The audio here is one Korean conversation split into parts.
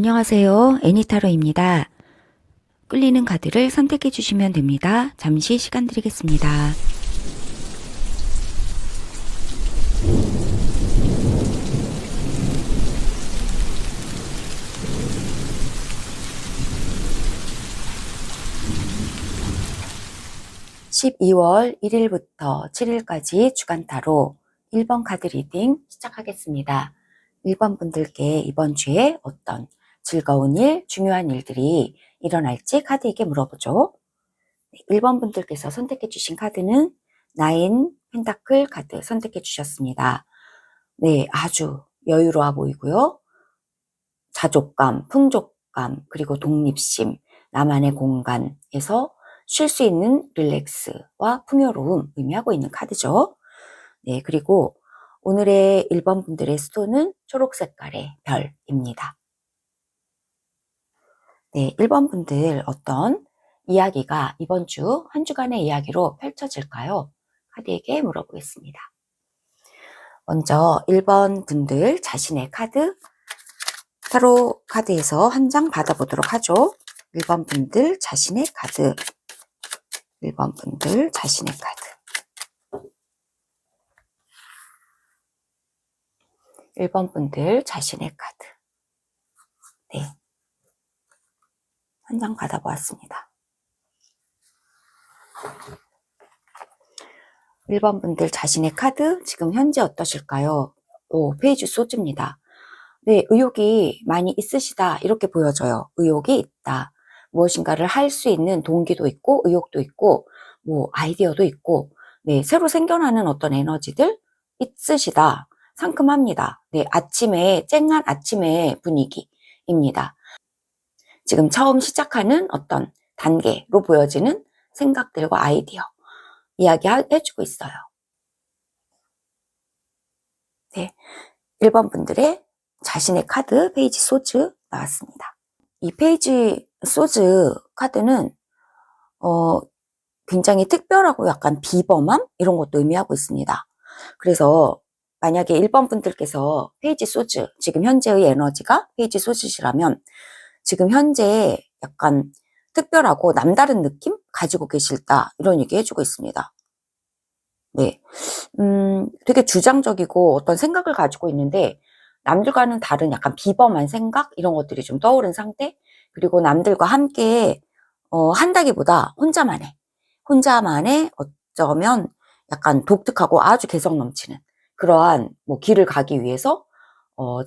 안녕하세요. 애니타로입니다. 끌리는 카드를 선택해 주시면 됩니다. 잠시 시간 드리겠습니다. (12월 1일부터 7일까지) 주간 타로 1번 카드 리딩 시작하겠습니다. 1번 분들께 이번 주에 어떤 즐거운 일, 중요한 일들이 일어날지 카드에게 물어보죠. 1번 분들께서 선택해 주신 카드는 9 펜타클 카드 선택해 주셨습니다. 네, 아주 여유로워 보이고요. 자족감, 풍족감, 그리고 독립심, 나만의 공간에서 쉴 수 있는 릴렉스와 풍요로움 의미하고 있는 카드죠. 네, 그리고 오늘의 1번 분들의 스톤은 초록 색깔의 별입니다. 네, 1번 분들 어떤 이야기가 이번 주 한 주간의 이야기로 펼쳐질까요? 카드에게 물어보겠습니다. 먼저 1번 분들 자신의 카드, 타로 카드에서 한 장 받아보도록 하죠. 1번 분들 자신의 카드, 1번 분들 자신의 카드, 1번 분들 자신의 카드. 네, 한 장 받아보았습니다. 1번 분들 자신의 카드 지금 현재 어떠실까요? 페이지 소즈입니다. 네, 의욕이 많이 있으시다 이렇게 보여져요. 의욕이 있다. 무엇인가를 할 수 있는 동기도 있고 의욕도 있고 아이디어도 있고, 네, 새로 생겨나는 어떤 에너지들 있으시다. 상큼합니다. 네, 아침에 쨍한 아침의 분위기입니다. 지금 처음 시작하는 어떤 단계로 보여지는 생각들과 아이디어 이야기해주고 있어요. 네, 1번 분들의 자신의 카드 페이지 소즈 나왔습니다. 이 페이지 소즈 카드는 굉장히 특별하고 약간 비범함 이런 것도 의미하고 있습니다. 그래서 만약에 1번 분들께서 페이지 소즈, 지금 현재의 에너지가 페이지 소즈시라면 지금 현재 약간 특별하고 남다른 느낌 가지고 계실다 이런 얘기 해주고 있습니다. 네, 되게 주장적이고 어떤 생각을 가지고 있는데 남들과는 다른 약간 비범한 생각 이런 것들이 좀 떠오른 상태, 그리고 남들과 함께 한다기보다 혼자만의 어쩌면 약간 독특하고 아주 개성 넘치는 그러한 길을 가기 위해서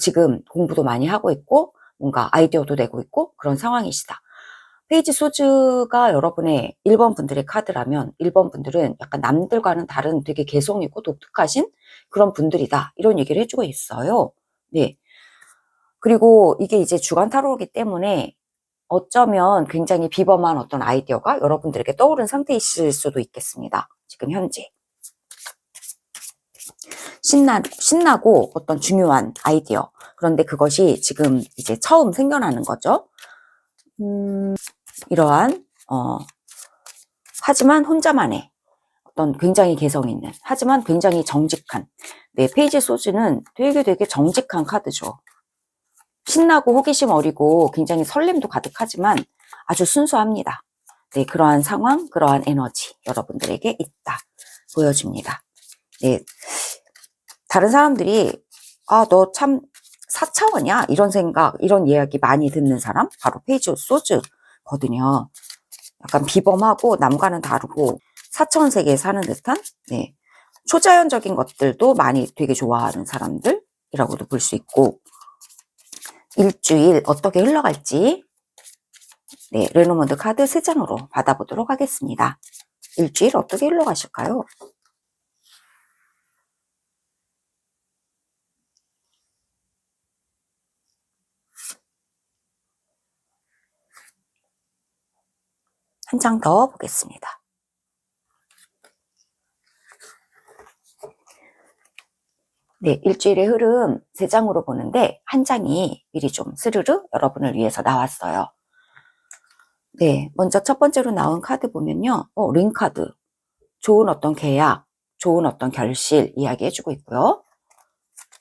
지금 공부도 많이 하고 있고 뭔가 아이디어도 내고 있고 그런 상황이시다. 페이지 소즈가 여러분의 1번 분들의 카드라면 1번 분들은 약간 남들과는 다른 되게 개성있고 독특하신 그런 분들이다 이런 얘기를 해주고 있어요. 네. 그리고 이게 이제 주간 타로이기 때문에 어쩌면 굉장히 비범한 어떤 아이디어가 여러분들에게 떠오른 상태이실 수도 있겠습니다. 지금 현재. 신나고 어떤 중요한 아이디어. 그런데 그것이 지금 이제 처음 생겨나는 거죠. 이러한, 하지만 혼자만의 어떤 굉장히 개성 있는, 하지만 굉장히 정직한, 네, 페이지 소즈는 되게 정직한 카드죠. 신나고 호기심 어리고 굉장히 설렘도 가득하지만 아주 순수합니다. 네, 그러한 상황, 그러한 에너지 여러분들에게 있다 보여줍니다. 네, 다른 사람들이 너 참 4차원이야 이런 생각, 이런 이야기 많이 듣는 사람 바로 페이지 소즈거든요. 약간 비범하고 남과는 다르고 4차원 세계에 사는 듯한, 네, 초자연적인 것들도 많이 되게 좋아하는 사람들이라고도 볼 수 있고, 일주일 어떻게 흘러갈지, 네, 레노먼드 카드 3장으로 받아보도록 하겠습니다. 일주일 어떻게 흘러가실까요? 한 장 더 보겠습니다. 네, 일주일의 흐름 3장으로 보는데 한 장이 미리 좀 스르르 여러분을 위해서 나왔어요. 네, 먼저 첫 번째로 나온 카드 보면요. 링 카드. 좋은 어떤 계약, 좋은 어떤 결실 이야기 해주고 있고요.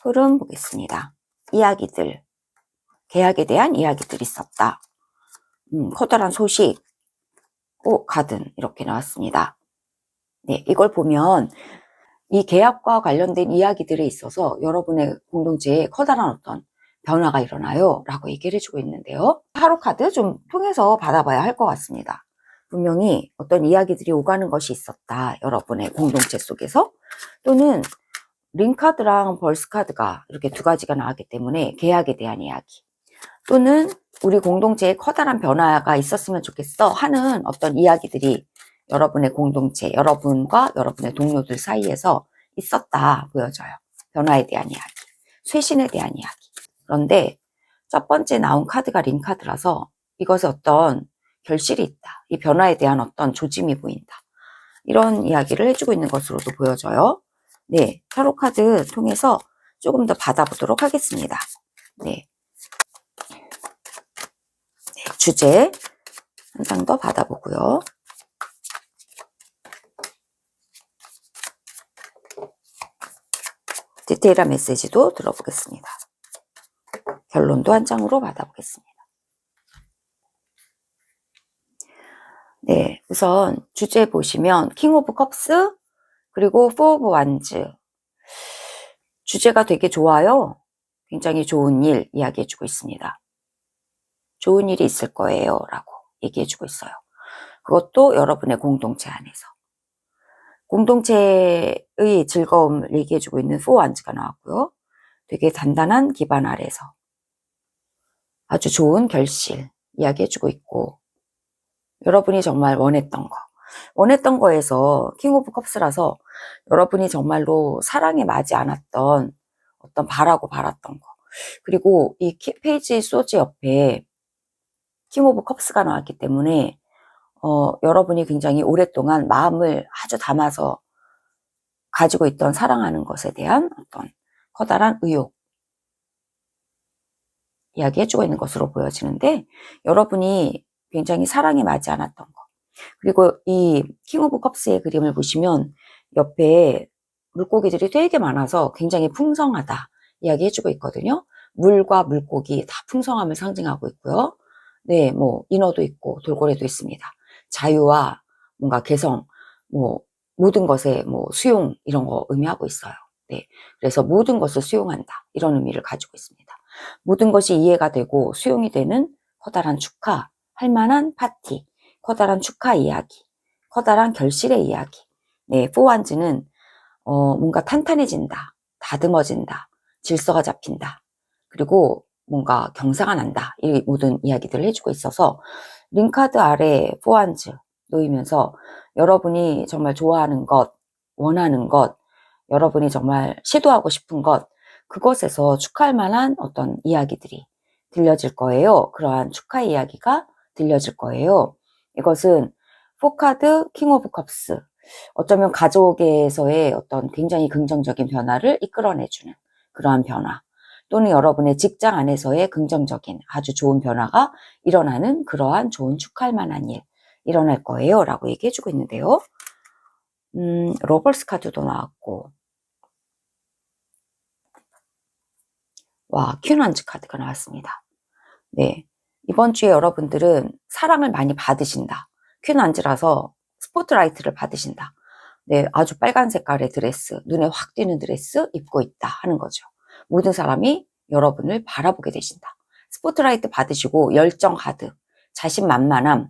흐름 보겠습니다. 이야기들, 계약에 대한 이야기들이 있었다. 커다란 소식, 가든 이렇게 나왔습니다. 네, 이걸 보면 이 계약과 관련된 이야기들에 있어서 여러분의 공동체에 커다란 어떤 변화가 일어나요 라고 얘기를 해주고 있는데요. 타로 카드 좀 통해서 받아봐야 할 것 같습니다. 분명히 어떤 이야기들이 오가는 것이 있었다, 여러분의 공동체 속에서. 또는 링카드랑 벌스카드가 이렇게 두 가지가 나왔기 때문에 계약에 대한 이야기, 또는 우리 공동체에 커다란 변화가 있었으면 좋겠어 하는 어떤 이야기들이 여러분의 공동체, 여러분과 여러분의 동료들 사이에서 있었다 보여져요. 변화에 대한 이야기, 쇄신에 대한 이야기. 그런데 첫 번째 나온 카드가 링카드라서 이것에 어떤 결실이 있다, 이 변화에 대한 어떤 조짐이 보인다, 이런 이야기를 해주고 있는 것으로도 보여져요. 네, 타로 카드 통해서 조금 더 받아보도록 하겠습니다. 네, 주제 한 장 더 받아보고요. 디테일한 메시지도 들어보겠습니다. 결론도 한 장으로 받아보겠습니다. 네, 우선 주제 보시면 킹 오브 컵스 그리고 포 오브 완즈. 주제가 되게 좋아요. 굉장히 좋은 일 이야기해주고 있습니다. 좋은 일이 있을 거예요 라고 얘기해주고 있어요. 그것도 여러분의 공동체 안에서. 공동체의 즐거움을 얘기해주고 있는 포 완즈가 나왔고요. 되게 단단한 기반 아래서 아주 좋은 결실 이야기해주고 있고, 여러분이 정말 원했던 거에서 킹 오브 컵스라서 여러분이 정말로 사랑에 맞지 않았던 어떤 바라고 바랐던 거, 그리고 이 페이지 소지 옆에 킹 오브 컵스가 나왔기 때문에 여러분이 굉장히 오랫동안 마음을 아주 담아서 가지고 있던 사랑하는 것에 대한 어떤 커다란 의욕 이야기해주고 있는 것으로 보여지는데, 여러분이 굉장히 사랑에 맞지 않았던 거, 그리고 이 킹 오브 컵스의 그림을 보시면 옆에 물고기들이 되게 많아서 굉장히 풍성하다 이야기해주고 있거든요. 물과 물고기 다 풍성함을 상징하고 있고요. 네, 뭐 인어도 있고 돌고래도 있습니다. 자유와 뭔가 개성, 뭐 모든 것의 뭐 수용, 이런 거 의미하고 있어요. 네, 그래서 모든 것을 수용한다, 이런 의미를 가지고 있습니다. 모든 것이 이해가 되고 수용이 되는 커다란 축하, 할 만한 파티, 커다란 축하 이야기, 커다란 결실의 이야기. 네, 포완즈는 뭔가 탄탄해진다, 다듬어진다, 질서가 잡힌다, 그리고 뭔가 경사가 난다, 이 모든 이야기들을 해주고 있어서 링카드 아래 포완즈 놓이면서 여러분이 정말 좋아하는 것, 원하는 것, 여러분이 정말 시도하고 싶은 것, 그것에서 축하할 만한 어떤 이야기들이 들려질 거예요. 그러한 축하 이야기가 들려질 거예요. 이것은 포카드 킹 오브 컵스, 어쩌면 가족에서의 어떤 굉장히 긍정적인 변화를 이끌어내주는 그러한 변화, 또는 여러분의 직장 안에서의 긍정적인 아주 좋은 변화가 일어나는 그러한 좋은 축하할 만한 일 일어날 거예요 라고 얘기해주고 있는데요. 로벌스 카드도 나왔고, 와, 퀸원즈 카드가 나왔습니다. 네, 이번 주에 여러분들은 사랑을 많이 받으신다. 퀸원즈라서 스포트라이트를 받으신다. 네, 아주 빨간 색깔의 드레스, 눈에 확 띄는 드레스 입고 있다 하는 거죠. 모든 사람이 여러분을 바라보게 되신다. 스포트라이트 받으시고 열정 가득, 자신만만함,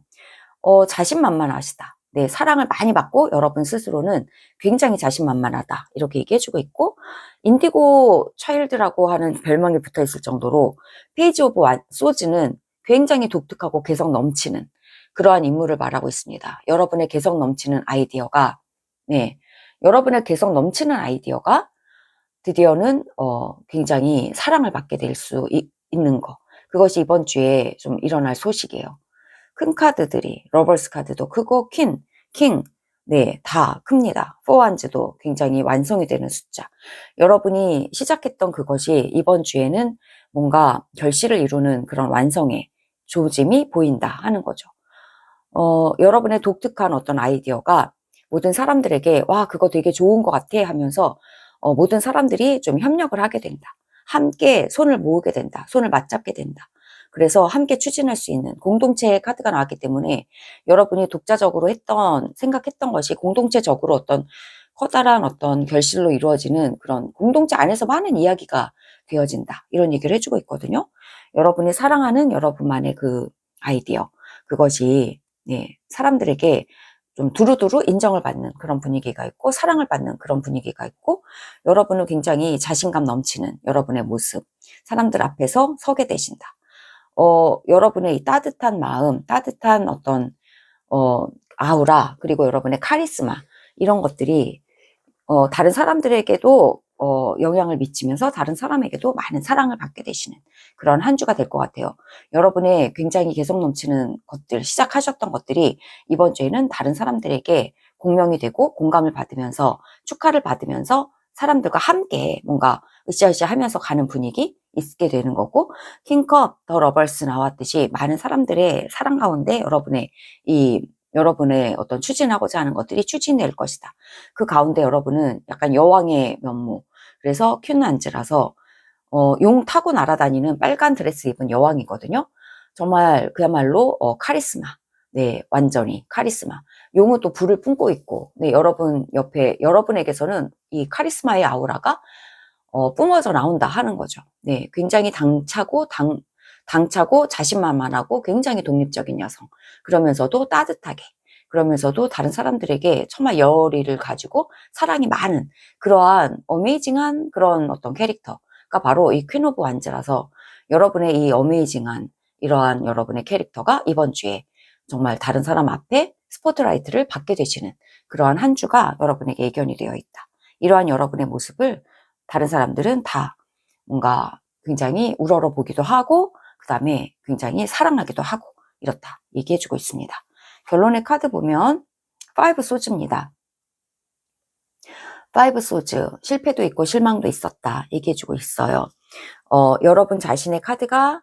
자신만만하시다. 네, 사랑을 많이 받고 여러분 스스로는 굉장히 자신만만하다, 이렇게 얘기해주고 있고, 인디고 차일드라고 하는 별명이 붙어있을 정도로 페이지 오브 소즈는 굉장히 독특하고 개성 넘치는 그러한 인물을 말하고 있습니다. 여러분의 개성 넘치는 아이디어가, 네, 여러분의 개성 넘치는 아이디어가 드디어는 굉장히 사랑을 받게 될 수 있는 거, 그것이 이번 주에 좀 일어날 소식이에요. 큰 카드들이, 러버스 카드도 크고, 킹, 네, 다 큽니다. 포완즈도 굉장히 완성이 되는 숫자. 여러분이 시작했던 그것이 이번 주에는 뭔가 결실을 이루는 그런 완성의 조짐이 보인다 하는 거죠. 여러분의 독특한 어떤 아이디어가 모든 사람들에게 와, 그거 되게 좋은 것 같아 하면서 모든 사람들이 좀 협력을 하게 된다. 함께 손을 모으게 된다. 손을 맞잡게 된다. 그래서 함께 추진할 수 있는 공동체의 카드가 나왔기 때문에 여러분이 독자적으로 생각했던 것이 공동체적으로 어떤 커다란 어떤 결실로 이루어지는 그런 공동체 안에서 많은 이야기가 되어진다. 이런 얘기를 해주고 있거든요. 여러분이 사랑하는 여러분만의 그 아이디어, 그것이 사람들에게 좀 두루두루 인정을 받는 그런 분위기가 있고 사랑을 받는 그런 분위기가 있고 여러분은 굉장히 자신감 넘치는 여러분의 모습, 사람들 앞에서 서게 되신다. 여러분의 이 따뜻한 마음, 따뜻한 어떤 아우라, 그리고 여러분의 카리스마, 이런 것들이 다른 사람들에게도 영향을 미치면서 다른 사람에게도 많은 사랑을 받게 되시는 그런 한 주가 될 것 같아요. 여러분의 굉장히 개성 넘치는 것들, 시작하셨던 것들이 이번 주에는 다른 사람들에게 공명이 되고 공감을 받으면서 축하를 받으면서 사람들과 함께 뭔가 으쌰으쌰 하면서 가는 분위기 있게 되는 거고, 킹컵 더 러버스 나왔듯이 많은 사람들의 사랑 가운데 여러분의 어떤 추진하고자 하는 것들이 추진될 것이다. 그 가운데 여러분은 약간 여왕의 면모, 그래서 퀸란즈라서 용 타고 날아다니는 빨간 드레스 입은 여왕이거든요. 정말 그야말로 카리스마. 네, 완전히 카리스마. 용은 또 불을 뿜고 있고, 네, 여러분 옆에 여러분에게서는 이 카리스마의 아우라가 뿜어져 나온다 하는 거죠. 네, 굉장히 당차고 자신만만하고 굉장히 독립적인 여성. 그러면서도 따뜻하게, 그러면서도 다른 사람들에게 정말 열의를 가지고 사랑이 많은 그러한 어메이징한 그런 어떤 캐릭터가 바로 이 퀸 오브 완즈라서, 여러분의 이 어메이징한 이러한 여러분의 캐릭터가 이번 주에 정말 다른 사람 앞에 스포트라이트를 받게 되시는 그러한 한 주가 여러분에게 예견이 되어 있다. 이러한 여러분의 모습을 다른 사람들은 다 뭔가 굉장히 우러러 보기도 하고, 그 다음에 굉장히 사랑하기도 하고, 이렇다 얘기해주고 있습니다. 결론의 카드 보면 5 소즈입니다. 5 소즈, 실패도 있고 실망도 있었다 얘기해주고 있어요. 여러분 자신의 카드가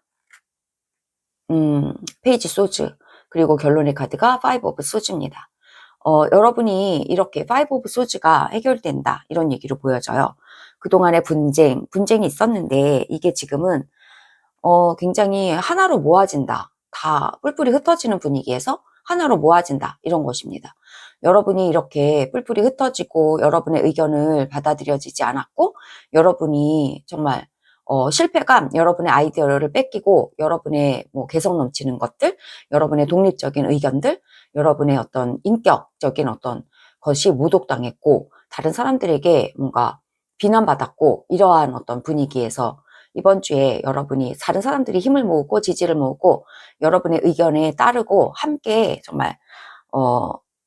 페이지 소즈, 그리고 결론의 카드가 5 오브 소즈입니다. 여러분이 이렇게 5 오브 소즈가 해결된다 이런 얘기로 보여져요. 그동안의 분쟁이 있었는데 이게 지금은 굉장히 하나로 모아진다. 다 뿔뿔이 흩어지는 분위기에서 하나로 모아진다. 이런 것입니다. 여러분이 이렇게 뿔뿔이 흩어지고 여러분의 의견을 받아들여지지 않았고, 여러분이 정말 실패감, 여러분의 아이디어를 뺏기고 여러분의 뭐 개성 넘치는 것들, 여러분의 독립적인 의견들, 여러분의 어떤 인격적인 어떤 것이 모독당했고 다른 사람들에게 뭔가 비난받았고, 이러한 어떤 분위기에서 이번 주에 여러분이 다른 사람들이 힘을 모으고 지지를 모으고 여러분의 의견에 따르고 함께 정말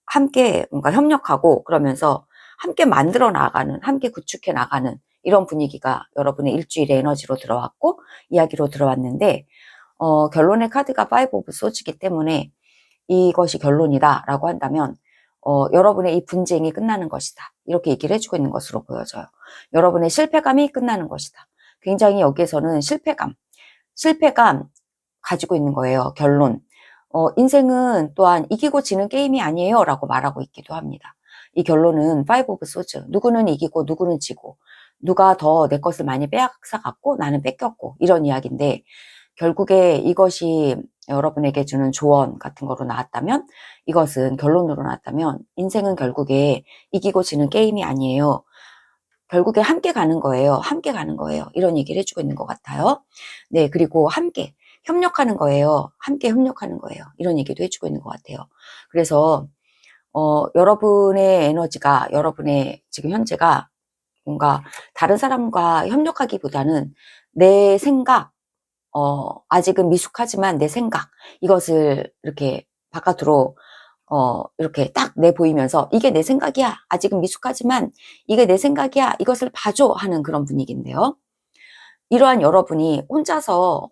함께 뭔가 협력하고 그러면서 함께 만들어 나가는, 함께 구축해 나가는 이런 분위기가 여러분의 일주일의 에너지로 들어왔고 이야기로 들어왔는데, 결론의 카드가 5 오브 소즈이기 때문에 이것이 결론이다 라고 한다면 여러분의 이 분쟁이 끝나는 것이다 이렇게 얘기를 해주고 있는 것으로 보여져요. 여러분의 실패감이 끝나는 것이다. 굉장히 여기에서는 실패감 가지고 있는 거예요. 결론. 인생은 또한 이기고 지는 게임이 아니에요 라고 말하고 있기도 합니다. 이 결론은 5 오브 소즈, 누구는 이기고 누구는 지고, 누가 더 내 것을 많이 빼앗아갔고 나는 뺏겼고, 이런 이야기인데, 결국에 이것이 여러분에게 주는 조언 같은 거로 나왔다면, 이것은 결론으로 나왔다면, 인생은 결국에 이기고 지는 게임이 아니에요. 결국에 함께 가는 거예요. 함께 가는 거예요. 이런 얘기를 해주고 있는 것 같아요. 네, 그리고 함께 협력하는 거예요. 함께 협력하는 거예요. 이런 얘기도 해주고 있는 것 같아요. 그래서 여러분의 에너지가, 여러분의 지금 현재가 뭔가 다른 사람과 협력하기보다는 내 생각, 아직은 미숙하지만 내 생각, 이것을 이렇게 바깥으로 이렇게 딱 내보이면서 이게 내 생각이야. 아직은 미숙하지만 이게 내 생각이야. 이것을 봐줘 하는 그런 분위기인데요. 이러한 여러분이 혼자서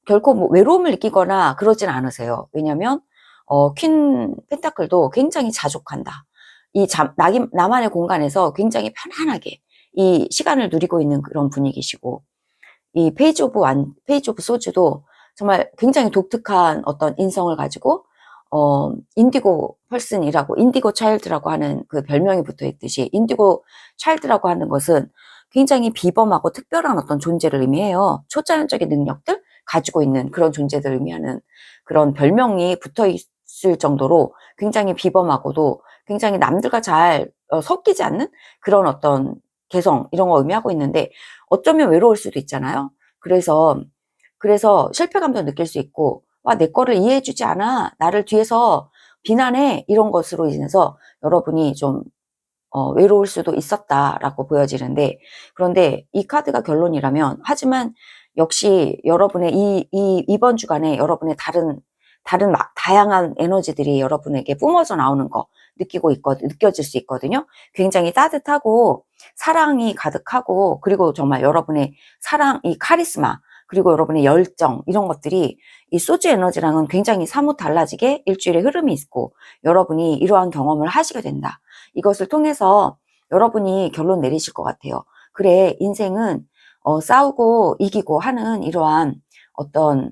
결코 뭐 외로움을 느끼거나 그러진 않으세요. 왜냐면 퀸 펜타클도 굉장히 자족한다. 나만의 공간에서 굉장히 편안하게 이 시간을 누리고 있는 그런 분위기시고, 이 페이지 오브 소즈도 정말 굉장히 독특한 어떤 인성을 가지고 인디고 차일드라고 하는 그 별명이 붙어 있듯이, 인디고 차일드라고 하는 것은 굉장히 비범하고 특별한 어떤 존재를 의미해요. 초자연적인 능력들, 가지고 있는 그런 존재들 의미하는 그런 별명이 붙어 있을 정도로 굉장히 비범하고도 굉장히 남들과 잘 섞이지 않는 그런 어떤 개성 이런 거 의미하고 있는데 어쩌면 외로울 수도 있잖아요. 그래서 실패감도 느낄 수 있고 와, 내 거를 이해해주지 않아. 나를 뒤에서 비난해. 이런 것으로 인해서 여러분이 좀 외로울 수도 있었다라고 보여지는데 그런데 이 카드가 결론이라면 하지만 역시 여러분의 이번 주간에 여러분의 다른 다양한 에너지들이 여러분에게 뿜어져 나오는 거 느껴질 수 있거든요. 굉장히 따뜻하고 사랑이 가득하고 그리고 정말 여러분의 사랑, 이 카리스마 그리고 여러분의 열정 이런 것들이 이 소주 에너지랑은 굉장히 사뭇 달라지게 일주일의 흐름이 있고 여러분이 이러한 경험을 하시게 된다. 이것을 통해서 여러분이 결론 내리실 것 같아요. 그래, 인생은 싸우고 이기고 하는 이러한 어떤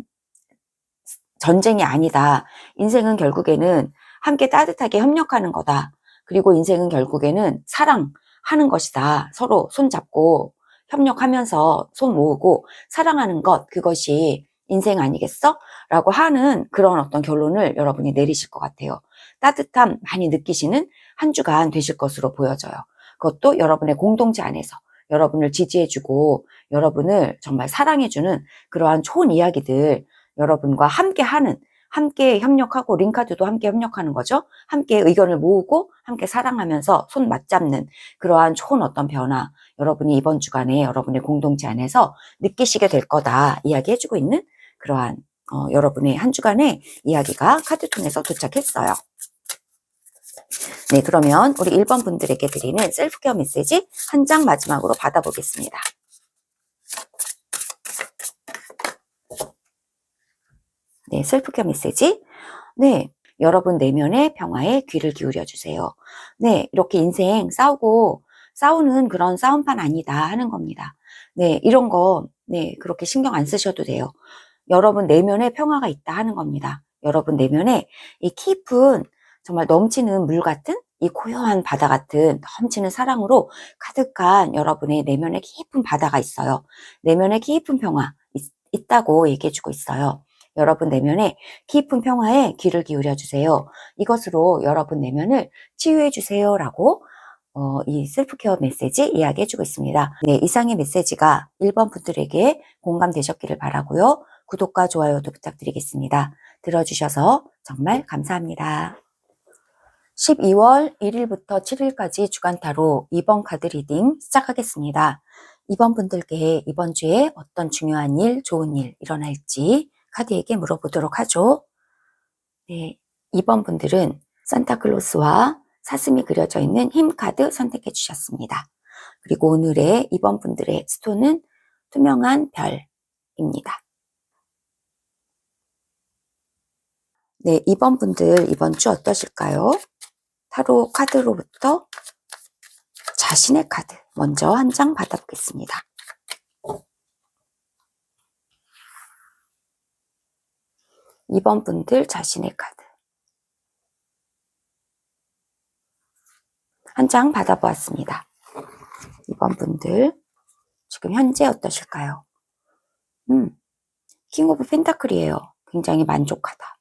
전쟁이 아니다. 인생은 결국에는 함께 따뜻하게 협력하는 거다. 그리고 인생은 결국에는 사랑하는 것이다. 서로 손잡고 협력하면서 손 모으고 사랑하는 것, 그것이 인생 아니겠어? 라고 하는 그런 어떤 결론을 여러분이 내리실 것 같아요. 따뜻함 많이 느끼시는 한 주간 되실 것으로 보여져요. 그것도 여러분의 공동체 안에서 여러분을 지지해주고 여러분을 정말 사랑해주는 그러한 좋은 이야기들 여러분과 함께 협력하고 링카드도 함께 협력하는 거죠. 함께 의견을 모으고 함께 사랑하면서 손 맞잡는 그러한 좋은 어떤 변화 여러분이 이번 주간에 여러분의 공동체 안에서 느끼시게 될 거다 이야기해주고 있는 그러한 여러분의 한 주간의 이야기가 카드 통해서 도착했어요. 네, 그러면 우리 1번 분들에게 드리는 셀프케어 메시지 한 장 마지막으로 받아보겠습니다. 네, 셀프케어 메시지. 네, 여러분 내면의 평화에 귀를 기울여 주세요. 네, 이렇게 인생 싸우는 그런 싸움판 아니다 하는 겁니다. 네, 이런 거, 네, 그렇게 신경 안 쓰셔도 돼요. 여러분 내면에 평화가 있다 하는 겁니다. 여러분 내면에 이 깊은 정말 넘치는 물 같은 이 고요한 바다 같은 넘치는 사랑으로 가득한 여러분의 내면에 깊은 바다가 있어요. 내면에 깊은 평화 있다고 얘기해주고 있어요. 여러분 내면에 깊은 평화에 귀를 기울여 주세요. 이것으로 여러분 내면을 치유해 주세요 라고 이 셀프케어 메시지 이야기해주고 있습니다. 네, 이상의 메시지가 1번 분들에게 공감되셨기를 바라고요. 구독과 좋아요도 부탁드리겠습니다. 들어주셔서 정말 감사합니다. 12월 1일부터 7일까지 주간타로 2번 카드 리딩 시작하겠습니다. 2번 분들께 이번 주에 어떤 중요한 일, 좋은 일 일어날지 카드에게 물어보도록 하죠. 네, 2번 분들은 산타클로스와 사슴이 그려져 있는 힘 카드 선택해 주셨습니다. 그리고 오늘의 2번 분들의 스톤은 투명한 별입니다. 네, 2번 분들 이번 주 어떠실까요? 타로 카드로부터 자신의 카드 먼저 한 장 받아보겠습니다. 이번 분들 자신의 카드 한 장 받아보았습니다. 이번 분들 지금 현재 어떠실까요? 킹 오브 펜타클이에요. 굉장히 만족하다.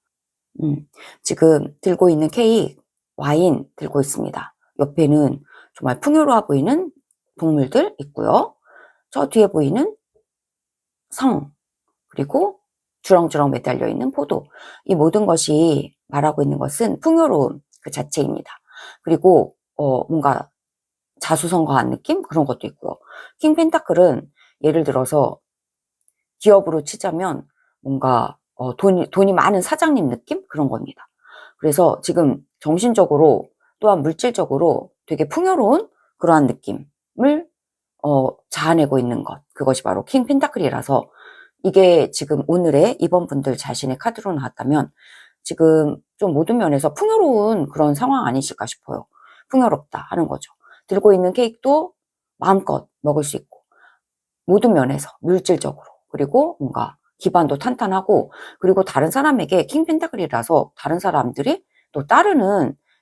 지금 들고 있는 케이크, 와인 들고 있습니다. 옆에는 정말 풍요로워 보이는 동물들 있고요. 저 뒤에 보이는 성, 그리고 주렁주렁 매달려 있는 포도. 이 모든 것이 말하고 있는 것은 풍요로움 그 자체입니다. 그리고 뭔가 자수성가한 느낌? 그런 것도 있고요. 킹 펜타클은 예를 들어서 기업으로 치자면 뭔가 돈이 많은 사장님 느낌? 그런 겁니다. 그래서 지금 정신적으로 또한 물질적으로 되게 풍요로운 그러한 느낌을 자아내고 있는 것. 그것이 바로 킹 펜타클이라서 이게 지금 오늘의 2번 분들 자신의 카드로 나왔다면 지금 좀 모든 면에서 풍요로운 그런 상황 아니실까 싶어요. 풍요롭다 하는 거죠. 들고 있는 케이크도 마음껏 먹을 수 있고 모든 면에서 물질적으로 그리고 뭔가 기반도 탄탄하고 그리고 다른 사람에게 킹 펜타클이라서 다른 사람들이 또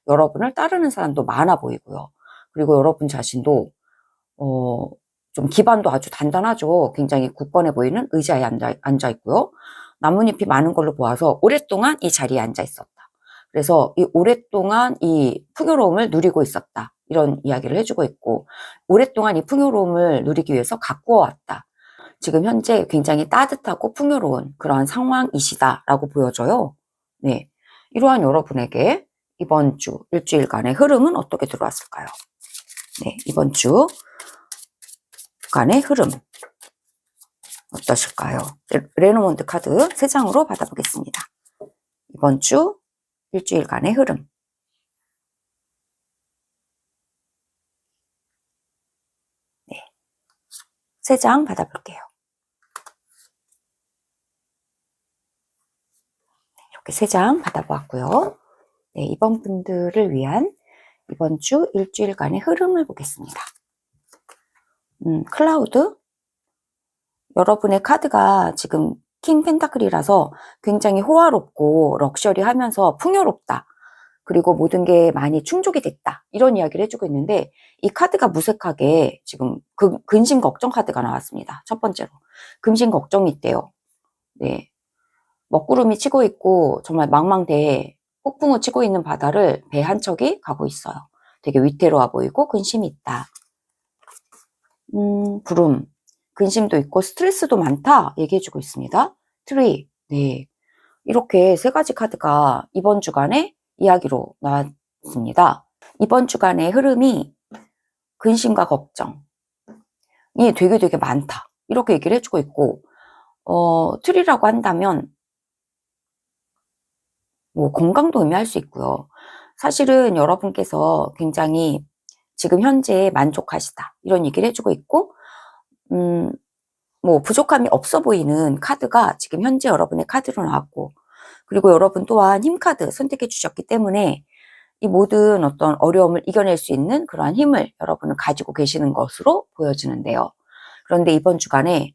여러분을 따르는 사람도 많아 보이고요. 그리고 여러분 자신도 좀 기반도 아주 단단하죠. 굉장히 굳건해 보이는 의자에 앉아 있고요. 나뭇잎이 많은 걸로 보아서 오랫동안 이 자리에 앉아 있었다. 그래서 이 오랫동안 이 풍요로움을 누리고 있었다. 이런 이야기를 해주고 있고, 오랫동안 이 풍요로움을 누리기 위해서 가꾸어 왔다. 지금 현재 굉장히 따뜻하고 풍요로운 그런 상황이시다라고 보여져요. 네. 이러한 여러분에게 이번 주 일주일간의 흐름은 어떻게 들어왔을까요? 네. 이번 주간의 흐름 어떠실까요? 레노몬드 카드 3장으로 받아보겠습니다. 이번 주 일주일간의 흐름. 네. 3장 받아볼게요. 이렇게 3장 받아보았고요. 네, 이번 분들을 위한 이번 주 일주일간의 흐름을 보겠습니다. 클라우드. 여러분의 카드가 지금 킹 펜타클이라서 굉장히 호화롭고 럭셔리하면서 풍요롭다. 그리고 모든 게 많이 충족이 됐다. 이런 이야기를 해주고 있는데, 이 카드가 무색하게 지금 근심 걱정 카드가 나왔습니다. 첫 번째로. 근심 걱정이 있대요. 네. 먹구름이 치고 있고 정말 망망대해 폭풍우 치고 있는 바다를 배 한 척이 가고 있어요. 되게 위태로워 보이고 근심이 있다. 구름. 근심도 있고 스트레스도 많다 얘기해주고 있습니다. 트리. 네. 이렇게 3가지 카드가 이번 주간의 이야기로 나왔습니다. 이번 주간의 흐름이 근심과 걱정이 되게 많다. 이렇게 얘기를 해주고 있고, 트리라고 한다면 뭐 건강도 의미할 수 있고요. 사실은 여러분께서 굉장히 지금 현재 만족하시다. 이런 얘기를 해주고 있고, 뭐 부족함이 없어 보이는 카드가 지금 현재 여러분의 카드로 나왔고, 그리고 여러분 또한 힘카드 선택해 주셨기 때문에 이 모든 어떤 어려움을 이겨낼 수 있는 그러한 힘을 여러분은 가지고 계시는 것으로 보여지는데요. 그런데 이번 주간에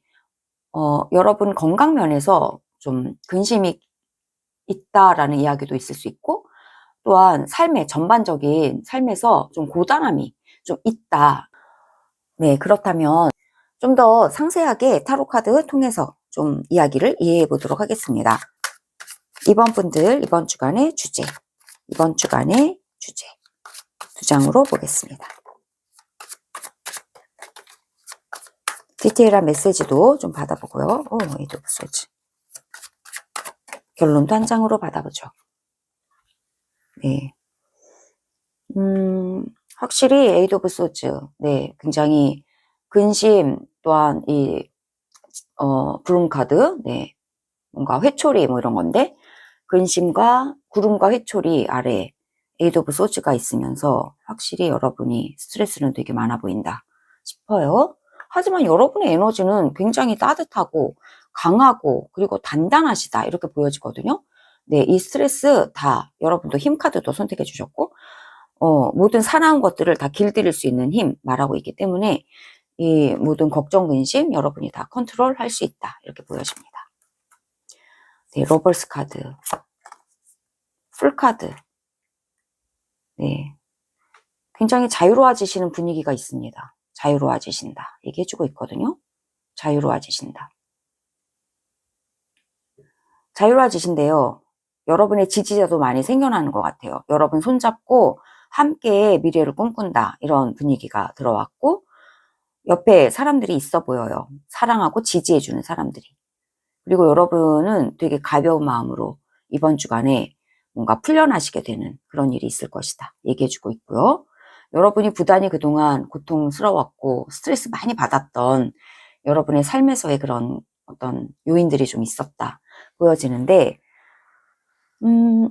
여러분 건강 면에서 좀 근심이 있다라는 이야기도 있을 수 있고, 또한 삶의 전반적인 삶에서 좀 고단함이 좀 있다. 네, 그렇다면 좀 더 상세하게 타로 카드 통해서 좀 이야기를 이해해 보도록 하겠습니다. 이번 분들 이번 주간의 주제, 이번 주간의 주제 2장으로 보겠습니다. 디테일한 메시지도 좀 받아보고요. 에이드 오브 소즈. 결론도 한 장으로 받아보죠. 네. 확실히 에이드 오브 소즈. 네, 굉장히 근심 또한 이 구름 카드. 네. 뭔가 회초리 뭐 이런 건데, 근심과 구름과 회초리 아래 에이드 오브 소즈가 있으면서 확실히 여러분이 스트레스는 되게 많아 보인다 싶어요. 하지만 여러분의 에너지는 굉장히 따뜻하고 강하고 그리고 단단하시다 이렇게 보여지거든요. 네, 이 스트레스 다 여러분도 힘 카드도 선택해 주셨고, 모든 사나운 것들을 다 길들일 수 있는 힘 말하고 있기 때문에 이 모든 걱정, 근심 여러분이 다 컨트롤할 수 있다 이렇게 보여집니다. 네, 러버스 카드, 풀 카드. 네, 굉장히 자유로워지시는 분위기가 있습니다. 자유로워지신다 얘기해주고 있거든요. 자유로워지신다. 자유로워지신데요. 여러분의 지지자도 많이 생겨나는 것 같아요. 여러분 손잡고 함께 미래를 꿈꾼다 이런 분위기가 들어왔고, 옆에 사람들이 있어 보여요. 사랑하고 지지해주는 사람들이. 그리고 여러분은 되게 가벼운 마음으로 이번 주간에 뭔가 풀려나시게 되는 그런 일이 있을 것이다 얘기해주고 있고요. 여러분이 부단히 그동안 고통스러웠고 스트레스 많이 받았던 여러분의 삶에서의 그런 어떤 요인들이 좀 있었다 보여지는데,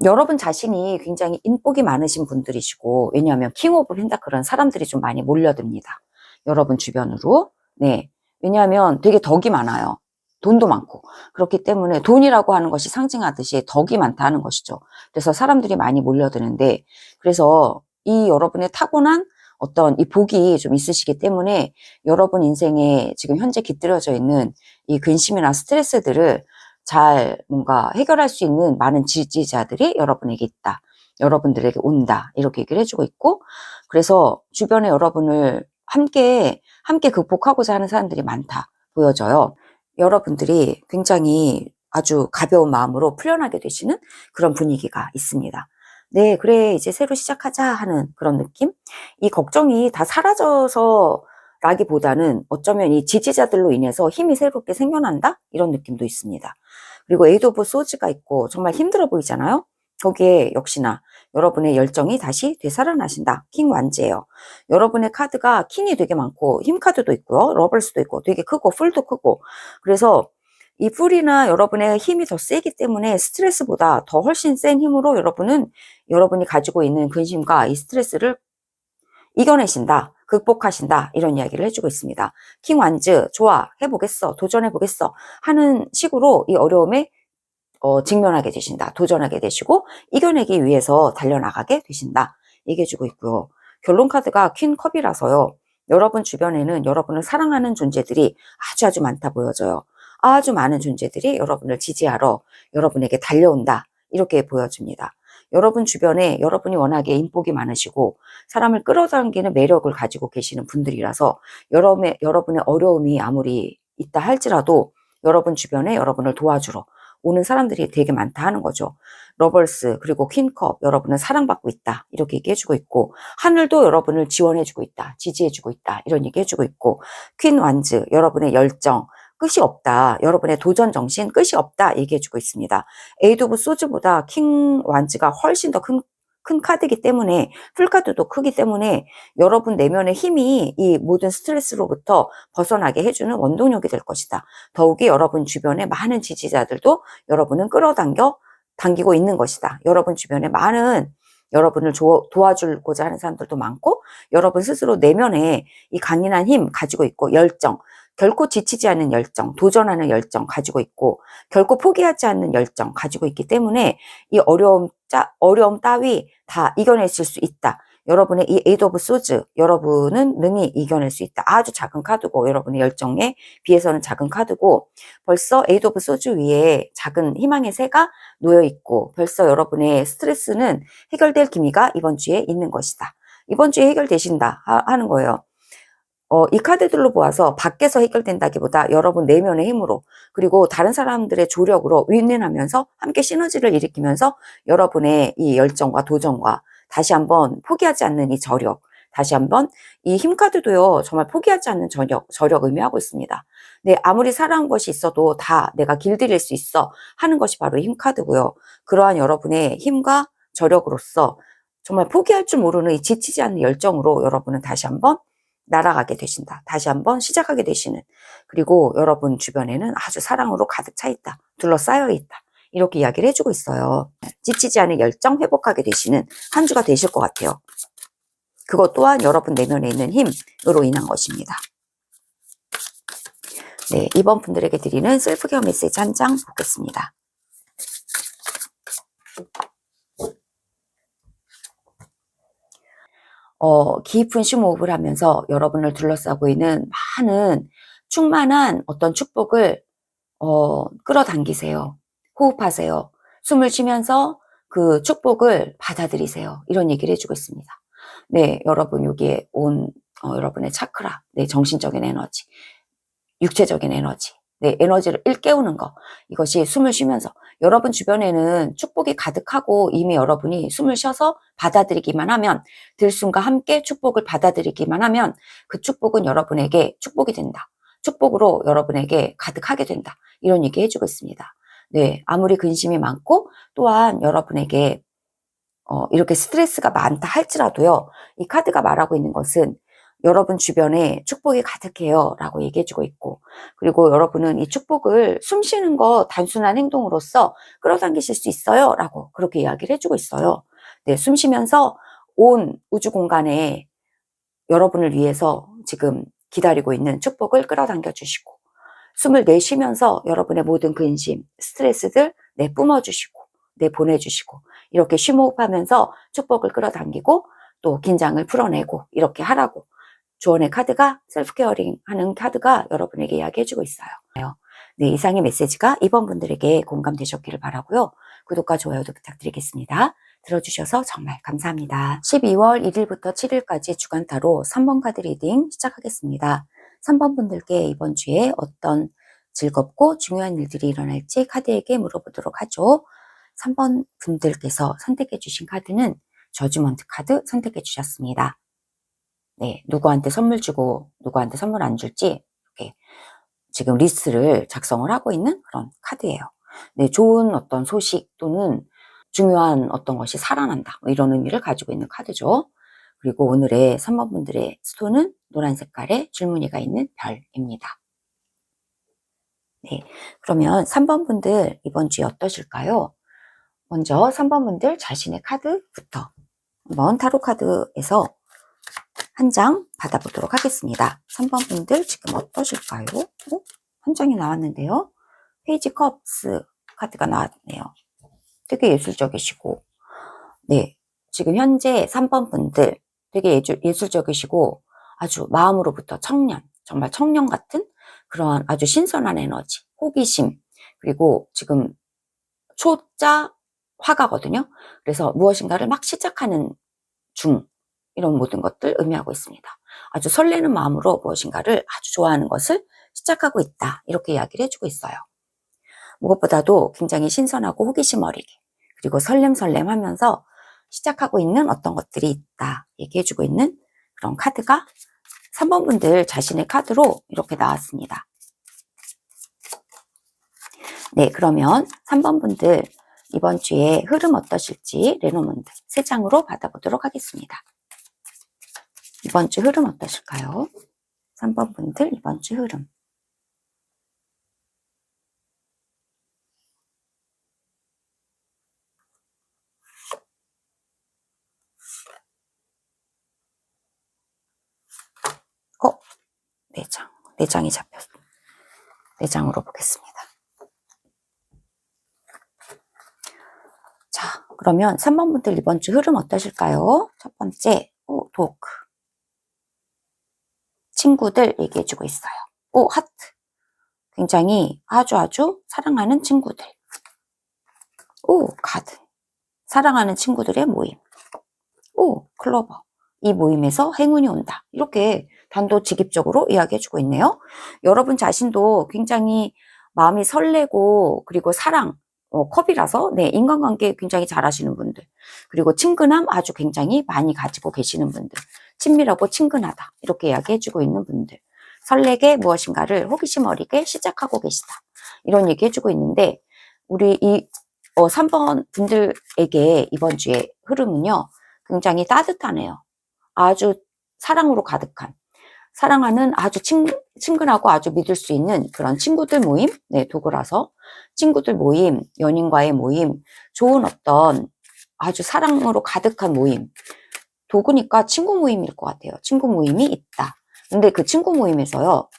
여러분 자신이 굉장히 인복이 많으신 분들이시고, 왜냐하면 킹 오브 펜타클은 사람들이 좀 많이 몰려듭니다. 여러분 주변으로. 네. 왜냐하면 되게 덕이 많아요. 돈도 많고. 그렇기 때문에 돈이라고 하는 것이 상징하듯이 덕이 많다는 것이죠. 그래서 사람들이 많이 몰려드는데, 그래서 이 여러분의 타고난 어떤 이 복이 좀 있으시기 때문에 여러분 인생에 지금 현재 깃들여져 있는 이 근심이나 스트레스들을 잘 뭔가 해결할 수 있는 많은 지지자들이 여러분에게 있다. 여러분들에게 온다. 이렇게 얘기를 해주고 있고, 그래서 주변에 여러분을 함께 함께 극복하고자 하는 사람들이 많다 보여져요. 여러분들이 굉장히 아주 가벼운 마음으로 풀려나게 되시는 그런 분위기가 있습니다. 네, 그래, 이제 새로 시작하자 하는 그런 느낌? 이 걱정이 다 사라져서 라기보다는 어쩌면 이 지지자들로 인해서 힘이 새롭게 생겨난다? 이런 느낌도 있습니다. 그리고 에이드 오브 소즈가 있고 정말 힘들어 보이잖아요? 거기에 역시나 여러분의 열정이 다시 되살아나신다. 킹 완즈예요. 여러분의 카드가 킹이 되게 많고 힘 카드도 있고요. 러벌스도 있고 되게 크고 풀도 크고 그래서 이 풀이나 여러분의 힘이 더 세기 때문에 스트레스보다 더 훨씬 센 힘으로 여러분이 가지고 있는 근심과 이 스트레스를 이겨내신다. 극복하신다. 이런 이야기를 해주고 있습니다. 킹 완즈, 좋아, 해보겠어, 도전해보겠어 하는 식으로 이 어려움에 직면하게 되신다. 도전하게 되시고 이겨내기 위해서 달려나가게 되신다. 얘기해주고 있고요. 결론 카드가 퀸 컵이라서요. 여러분 주변에는 여러분을 사랑하는 존재들이 아주 많다 보여져요. 아주 많은 존재들이 여러분을 지지하러 여러분에게 달려온다. 이렇게 보여집니다. 여러분 주변에 여러분이 워낙에 인복이 많으시고 사람을 끌어당기는 매력을 가지고 계시는 분들이라서 여러분의 어려움이 아무리 있다 할지라도 여러분 주변에 여러분을 도와주러 오는 사람들이 되게 많다 하는 거죠. 러벌스 그리고 퀸컵 여러분은 사랑받고 있다 이렇게 얘기해주고 있고 하늘도 여러분을 지원해주고 있다 지지해주고 있다 이런 얘기해주고 있고 퀸 완즈 여러분의 열정 끝이 없다 여러분의 도전 정신 끝이 없다 얘기해주고 있습니다. 에이드 오브 소즈보다 킹 완즈가 훨씬 더 큰 카드이기 때문에 풀카드도 크기 때문에 여러분 내면의 힘이 이 모든 스트레스로부터 벗어나게 해주는 원동력이 될 것이다. 더욱이 여러분 주변에 많은 지지자들도 여러분은 당기고 있는 것이다. 여러분 주변에 많은 여러분을 도와주고자 하는 사람들도 많고 여러분 스스로 내면에 이 강인한 힘 가지고 있고 열정 결코 지치지 않는 열정, 도전하는 열정 가지고 있고 결코 포기하지 않는 열정 가지고 있기 때문에 이 어려움 따위 다 이겨내실 수 있다. 여러분의 이 에이드 오브 소즈, 여러분은 능히 이겨낼 수 있다. 아주 작은 카드고 여러분의 열정에 비해서는 작은 카드고 벌써 에이드 오브 소즈 위에 작은 희망의 새가 놓여 있고 벌써 여러분의 스트레스는 해결될 기미가 이번 주에 있는 것이다. 이번 주에 해결되신다 하는 거예요. 이 카드들로 보아서 밖에서 해결된다기보다 여러분 내면의 힘으로 그리고 다른 사람들의 조력으로 윈윈하면서 함께 시너지를 일으키면서 여러분의 이 열정과 도전과 다시 한번 포기하지 않는 이 저력 다시 한번 이 힘 카드도요 정말 포기하지 않는 저력 의미하고 있습니다. 네, 아무리 살아온 것이 있어도 다 내가 길들일 수 있어 하는 것이 바로 힘 카드고요. 그러한 여러분의 힘과 저력으로서 정말 포기할 줄 모르는 이 지치지 않는 열정으로 여러분은 다시 한번 날아가게 되신다. 다시 한번 시작하게 되시는 그리고 여러분 주변에는 아주 사랑으로 가득 차 있다. 둘러싸여 있다. 이렇게 이야기를 해주고 있어요. 지치지 않은 열정 회복하게 되시는 한 주가 되실 것 같아요. 그것 또한 여러분 내면에 있는 힘으로 인한 것입니다. 네, 이번 분들에게 드리는 셀프케어 메시지 한 장 보겠습니다. 깊은 심호흡을 하면서 여러분을 둘러싸고 있는 많은 충만한 어떤 축복을 끌어당기세요. 호흡하세요. 숨을 쉬면서 그 축복을 받아들이세요. 이런 얘기를 해주고 있습니다. 네, 여러분 여기에 온 여러분의 차크라, 네, 정신적인 에너지, 육체적인 에너지, 네, 에너지를 일깨우는 거 이것이 숨을 쉬면서 여러분 주변에는 축복이 가득하고 이미 여러분이 숨을 쉬어서 받아들이기만 하면 들숨과 함께 축복을 받아들이기만 하면 그 축복은 여러분에게 축복이 된다. 축복으로 여러분에게 가득하게 된다. 이런 얘기 해주고 있습니다. 네, 아무리 근심이 많고 또한 여러분에게 이렇게 스트레스가 많다 할지라도요. 이 카드가 말하고 있는 것은 여러분 주변에 축복이 가득해요 라고 얘기해주고 있고 그리고 여러분은 이 축복을 숨 쉬는 거 단순한 행동으로서 끌어당기실 수 있어요 라고 그렇게 이야기를 해주고 있어요. 네, 숨 쉬면서 온 우주 공간에 여러분을 위해서 지금 기다리고 있는 축복을 끌어당겨 주시고 숨을 내쉬면서 여러분의 모든 근심, 스트레스들 뿜어주시고 보내주시고 이렇게 심호흡하면서 축복을 끌어당기고 또 긴장을 풀어내고 이렇게 하라고 조언의 카드가 셀프케어링 하는 카드가 여러분에게 이야기해주고 있어요. 네, 이상의 메시지가 이번 분들에게 공감되셨기를 바라고요. 구독과 좋아요도 부탁드리겠습니다. 들어주셔서 정말 감사합니다. 12월 1일부터 7일까지 주간타로 3번 카드 리딩 시작하겠습니다. 3번 분들께 이번 주에 어떤 즐겁고 중요한 일들이 일어날지 카드에게 물어보도록 하죠. 3번 분들께서 선택해 주신 카드는 저지먼트 카드 선택해 주셨습니다. 네, 누구한테 선물 주고 누구한테 선물 안 줄지 이렇게 지금 리스트를 작성을 하고 있는 그런 카드예요. 네, 좋은 어떤 소식 또는 중요한 어떤 것이 살아난다 뭐 이런 의미를 가지고 있는 카드죠. 그리고 오늘의 3번 분들의 스톤은 노란 색깔의 줄무늬가 있는 별입니다. 네, 그러면 3번 분들 이번 주에 어떠실까요? 먼저 3번 분들 자신의 카드부터 한번 타로 카드에서 한 장 받아보도록 하겠습니다. 3번 분들 지금 어떠실까요? 한 장이 나왔는데요. 페이지 컵스 카드가 나왔네요. 되게 예술적이시고, 네, 지금 현재 3번 분들 되게 예술적이시고 아주 마음으로부터 청년, 정말 청년 같은 그러한 아주 신선한 에너지, 호기심, 그리고 지금 초자 화가거든요. 그래서 무엇인가를 막 시작하는 중, 이런 모든 것들 의미하고 있습니다. 아주 설레는 마음으로 무엇인가를 아주 좋아하는 것을 시작하고 있다. 이렇게 이야기를 해주고 있어요. 무엇보다도 굉장히 신선하고 호기심 어리게 그리고 설렘설렘 하면서 시작하고 있는 어떤 것들이 있다. 얘기해주고 있는 그런 카드가 3번 분들 자신의 카드로 이렇게 나왔습니다. 네, 그러면 3번 분들 이번 주에 흐름 어떠실지 레노먼드 3장으로 받아보도록 하겠습니다. 이번 주 흐름 어떠실까요? 3번 분들 이번 주 흐름. 어? 4장. 4장이 잡혔어. 4장으로 보겠습니다. 자, 그러면 3번 분들 이번 주 흐름 어떠실까요? 첫 번째, 도크. 친구들 얘기해주고 있어요. 하트. 굉장히 아주 사랑하는 친구들. 가든. 사랑하는 친구들의 모임. 클로버. 이 모임에서 행운이 온다. 이렇게 단도직입적으로 이야기해주고 있네요. 여러분 자신도 굉장히 마음이 설레고 그리고 사랑, 컵이라서 네, 인간관계 굉장히 잘하시는 분들, 그리고 친근함 아주 굉장히 많이 가지고 계시는 분들, 친밀하고 친근하다 이렇게 이야기해주고 있는 분들, 설레게 무엇인가를 호기심 어리게 시작하고 계시다 이런 얘기해주고 있는데, 우리 이 3번 분들에게 이번 주에 흐름은요 굉장히 따뜻하네요. 아주 사랑으로 가득한, 사랑하는 아주 친근하고 아주 믿을 수 있는 그런 친구들 모임, 네, 도구라서 친구들 모임, 연인과의 모임, 좋은 어떤 아주 사랑으로 가득한 모임, 도구니까 친구 모임일 것 같아요. 친구 모임이 있다. 근데 그 친구 모임에서요,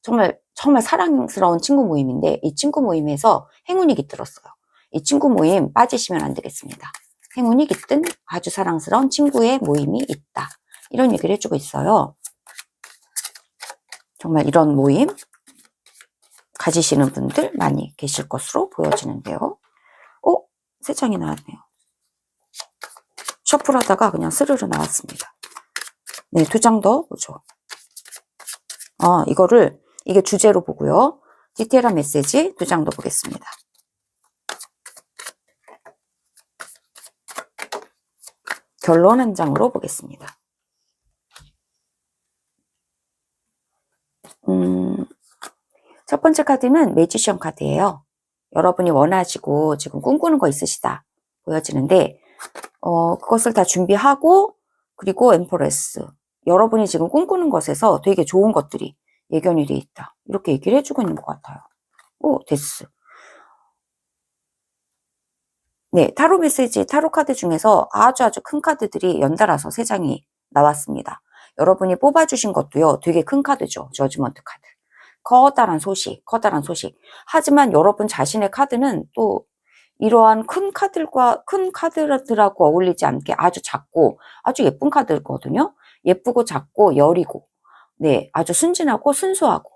정말 사랑스러운 친구 모임인데 이 친구 모임에서 행운이 깃들었어요. 이 친구 모임 빠지시면 안 되겠습니다. 행운이 깃든 아주 사랑스러운 친구의 모임이 있다. 이런 얘기를 해주고 있어요. 정말 이런 모임 가지시는 분들 많이 계실 것으로 보여지는데요. 3장이 나왔네요. 셔플하다가 그냥 스르르 나왔습니다. 네, 2장 더 보죠. 이게 주제로 보고요. 디테일한 메시지 2장 더 보겠습니다. 결론 한 장으로 보겠습니다. 첫 번째 카드는 매지션 카드예요. 여러분이 원하시고 지금 꿈꾸는 거 있으시다 보여지는데, 그것을 다 준비하고, 그리고 엠퍼레스, 여러분이 지금 꿈꾸는 것에서 되게 좋은 것들이 예견이 돼 있다 이렇게 얘기를 해주고 있는 것 같아요. 데스. 네, 타로 메시지, 타로 카드 중에서 아주 큰 카드들이 연달아서 3장이 나왔습니다. 여러분이 뽑아주신 것도요 되게 큰 카드죠. 저지먼트 카드. 커다란 소식. 하지만 여러분 자신의 카드는 또 이러한 큰 카드들하고 어울리지 않게 아주 작고 아주 예쁜 카드거든요. 예쁘고 작고 여리고, 네, 아주 순진하고 순수하고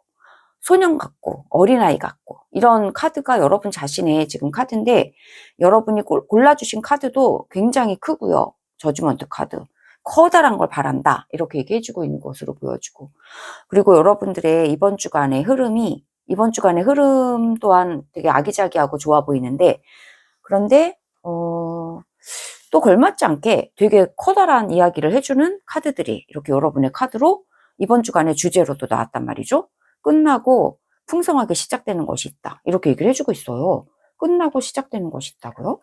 소년 같고 어린아이 같고 이런 카드가 여러분 자신의 지금 카드인데, 여러분이 골라주신 카드도 굉장히 크고요. 저지먼트 카드. 커다란 걸 바란다. 이렇게 얘기해주고 있는 것으로 보여지고. 그리고 여러분들의 이번 주간의 흐름 또한 되게 아기자기하고 좋아 보이는데, 그런데, 또 걸맞지 않게 되게 커다란 이야기를 해주는 카드들이 이렇게 여러분의 카드로 이번 주간의 주제로도 나왔단 말이죠. 끝나고 풍성하게 시작되는 것이 있다. 이렇게 얘기를 해주고 있어요. 끝나고 시작되는 것이 있다고요?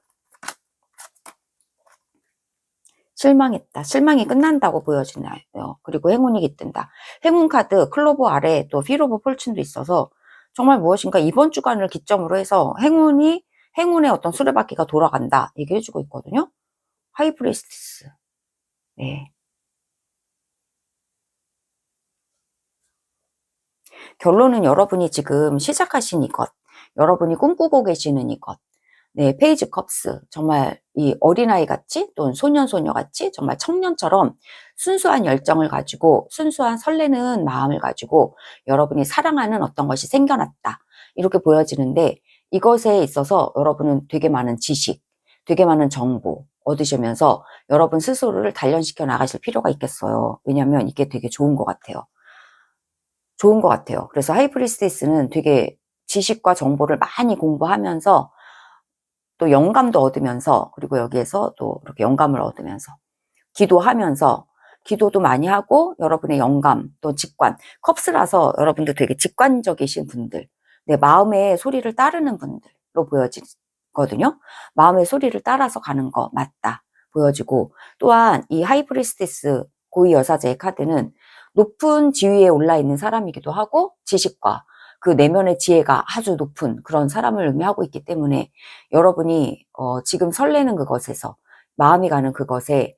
실망했다. 실망이 끝난다고 보여지나요? 그리고 행운이 깃든다. 행운 카드, 클로버 아래 또 휠 오브 폴춘도 있어서 정말 무엇인가 이번 주간을 기점으로 해서 행운의 어떤 수레바퀴가 돌아간다. 얘기해주고 있거든요. 하이프리스티스. 네. 결론은 여러분이 지금 시작하신 이것, 여러분이 꿈꾸고 계시는 이것, 네, 페이지 컵스. 정말 이 어린아이 같이 또는 소년 같이 정말 청년처럼 순수한 열정을 가지고 순수한 설레는 마음을 가지고 여러분이 사랑하는 어떤 것이 생겨났다. 이렇게 보여지는데 이것에 있어서 여러분은 되게 많은 지식, 되게 많은 정보 얻으시면서 여러분 스스로를 단련시켜 나가실 필요가 있겠어요. 왜냐하면 이게 되게 좋은 것 같아요. 좋은 것 같아요. 그래서 하이프리스티스는 되게 지식과 정보를 많이 공부하면서 또 영감도 얻으면서, 그리고 여기에서 또 이렇게 영감을 얻으면서 기도하면서, 기도도 많이 하고 여러분의 영감 또 직관, 컵스라서 여러분도 되게 직관적이신 분들, 내 마음의 소리를 따르는 분들로 보여지거든요. 마음의 소리를 따라서 가는 거 맞다 보여지고, 또한 이 하이프리스티스 고위 여사제의 카드는 높은 지위에 올라 있는 사람이기도 하고 지식과 그 내면의 지혜가 아주 높은 그런 사람을 의미하고 있기 때문에 여러분이 지금 설레는 그것에서, 마음이 가는 그것에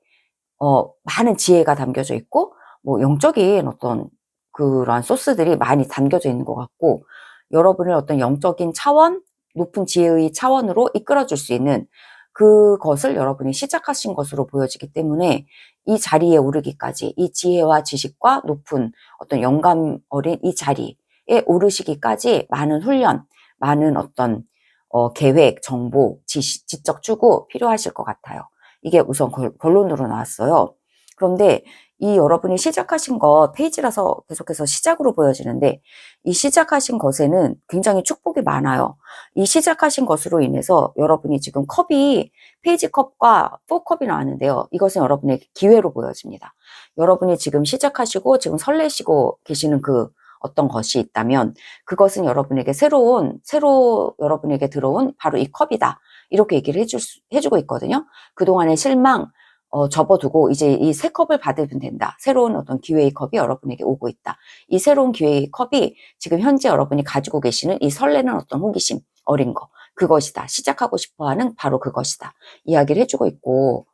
많은 지혜가 담겨져 있고, 뭐 영적인 어떤 그러한 소스들이 많이 담겨져 있는 것 같고, 여러분을 어떤 영적인 차원, 높은 지혜의 차원으로 이끌어줄 수 있는 그것을 여러분이 시작하신 것으로 보여지기 때문에 이 자리에 오르기까지, 이 지혜와 지식과 높은 어떤 영감 어린 이 자리에 오르시기까지 많은 훈련, 많은 어떤 계획, 정보, 지적 추구 필요하실 것 같아요. 이게 우선 결론으로 나왔어요. 그런데 이 여러분이 시작하신 것, 페이지라서 계속해서 시작으로 보여지는데 이 시작하신 것에는 굉장히 축복이 많아요. 이 시작하신 것으로 인해서 여러분이 지금 페이지 컵과 4컵이 나왔는데요. 이것은 여러분에게 기회로 보여집니다. 여러분이 지금 시작하시고 지금 설레시고 계시는 그 어떤 것이 있다면 그것은 여러분에게 새로 여러분에게 들어온 바로 이 컵이다. 이렇게 얘기를 해주고 있거든요. 그동안의 실망, 접어두고 이제 이 새 컵을 받으면 된다. 새로운 어떤 기회의 컵이 여러분에게 오고 있다. 이 새로운 기회의 컵이 지금 현재 여러분이 가지고 계시는 이 설레는 어떤 호기심, 어린 거, 그것이다. 시작하고 싶어 하는 바로 그것이다. 이야기를 해주고 있고,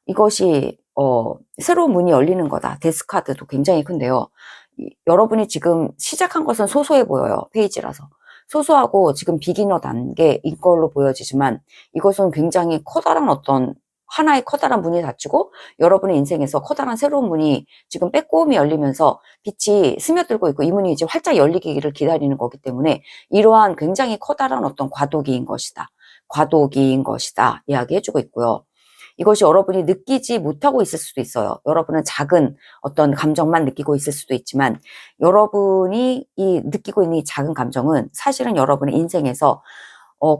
이것이, 새로운 문이 열리는 거다. 데스카드도 굉장히 큰데요. 여러분이 지금 시작한 것은 소소해 보여요. 페이지라서. 소소하고 지금 비기너 단계인 걸로 보여지지만 이것은 굉장히 커다란 어떤 하나의 커다란 문이 닫히고 여러분의 인생에서 커다란 새로운 문이 지금 빼꼼히 열리면서 빛이 스며들고 있고 이 문이 이제 활짝 열리기를 기다리는 거기 때문에 이러한 굉장히 커다란 어떤 과도기인 것이다. 과도기인 것이다. 이야기해주고 있고요. 이것이 여러분이 느끼지 못하고 있을 수도 있어요. 여러분은 작은 어떤 감정만 느끼고 있을 수도 있지만 여러분이 느끼고 있는 이 작은 감정은 사실은 여러분의 인생에서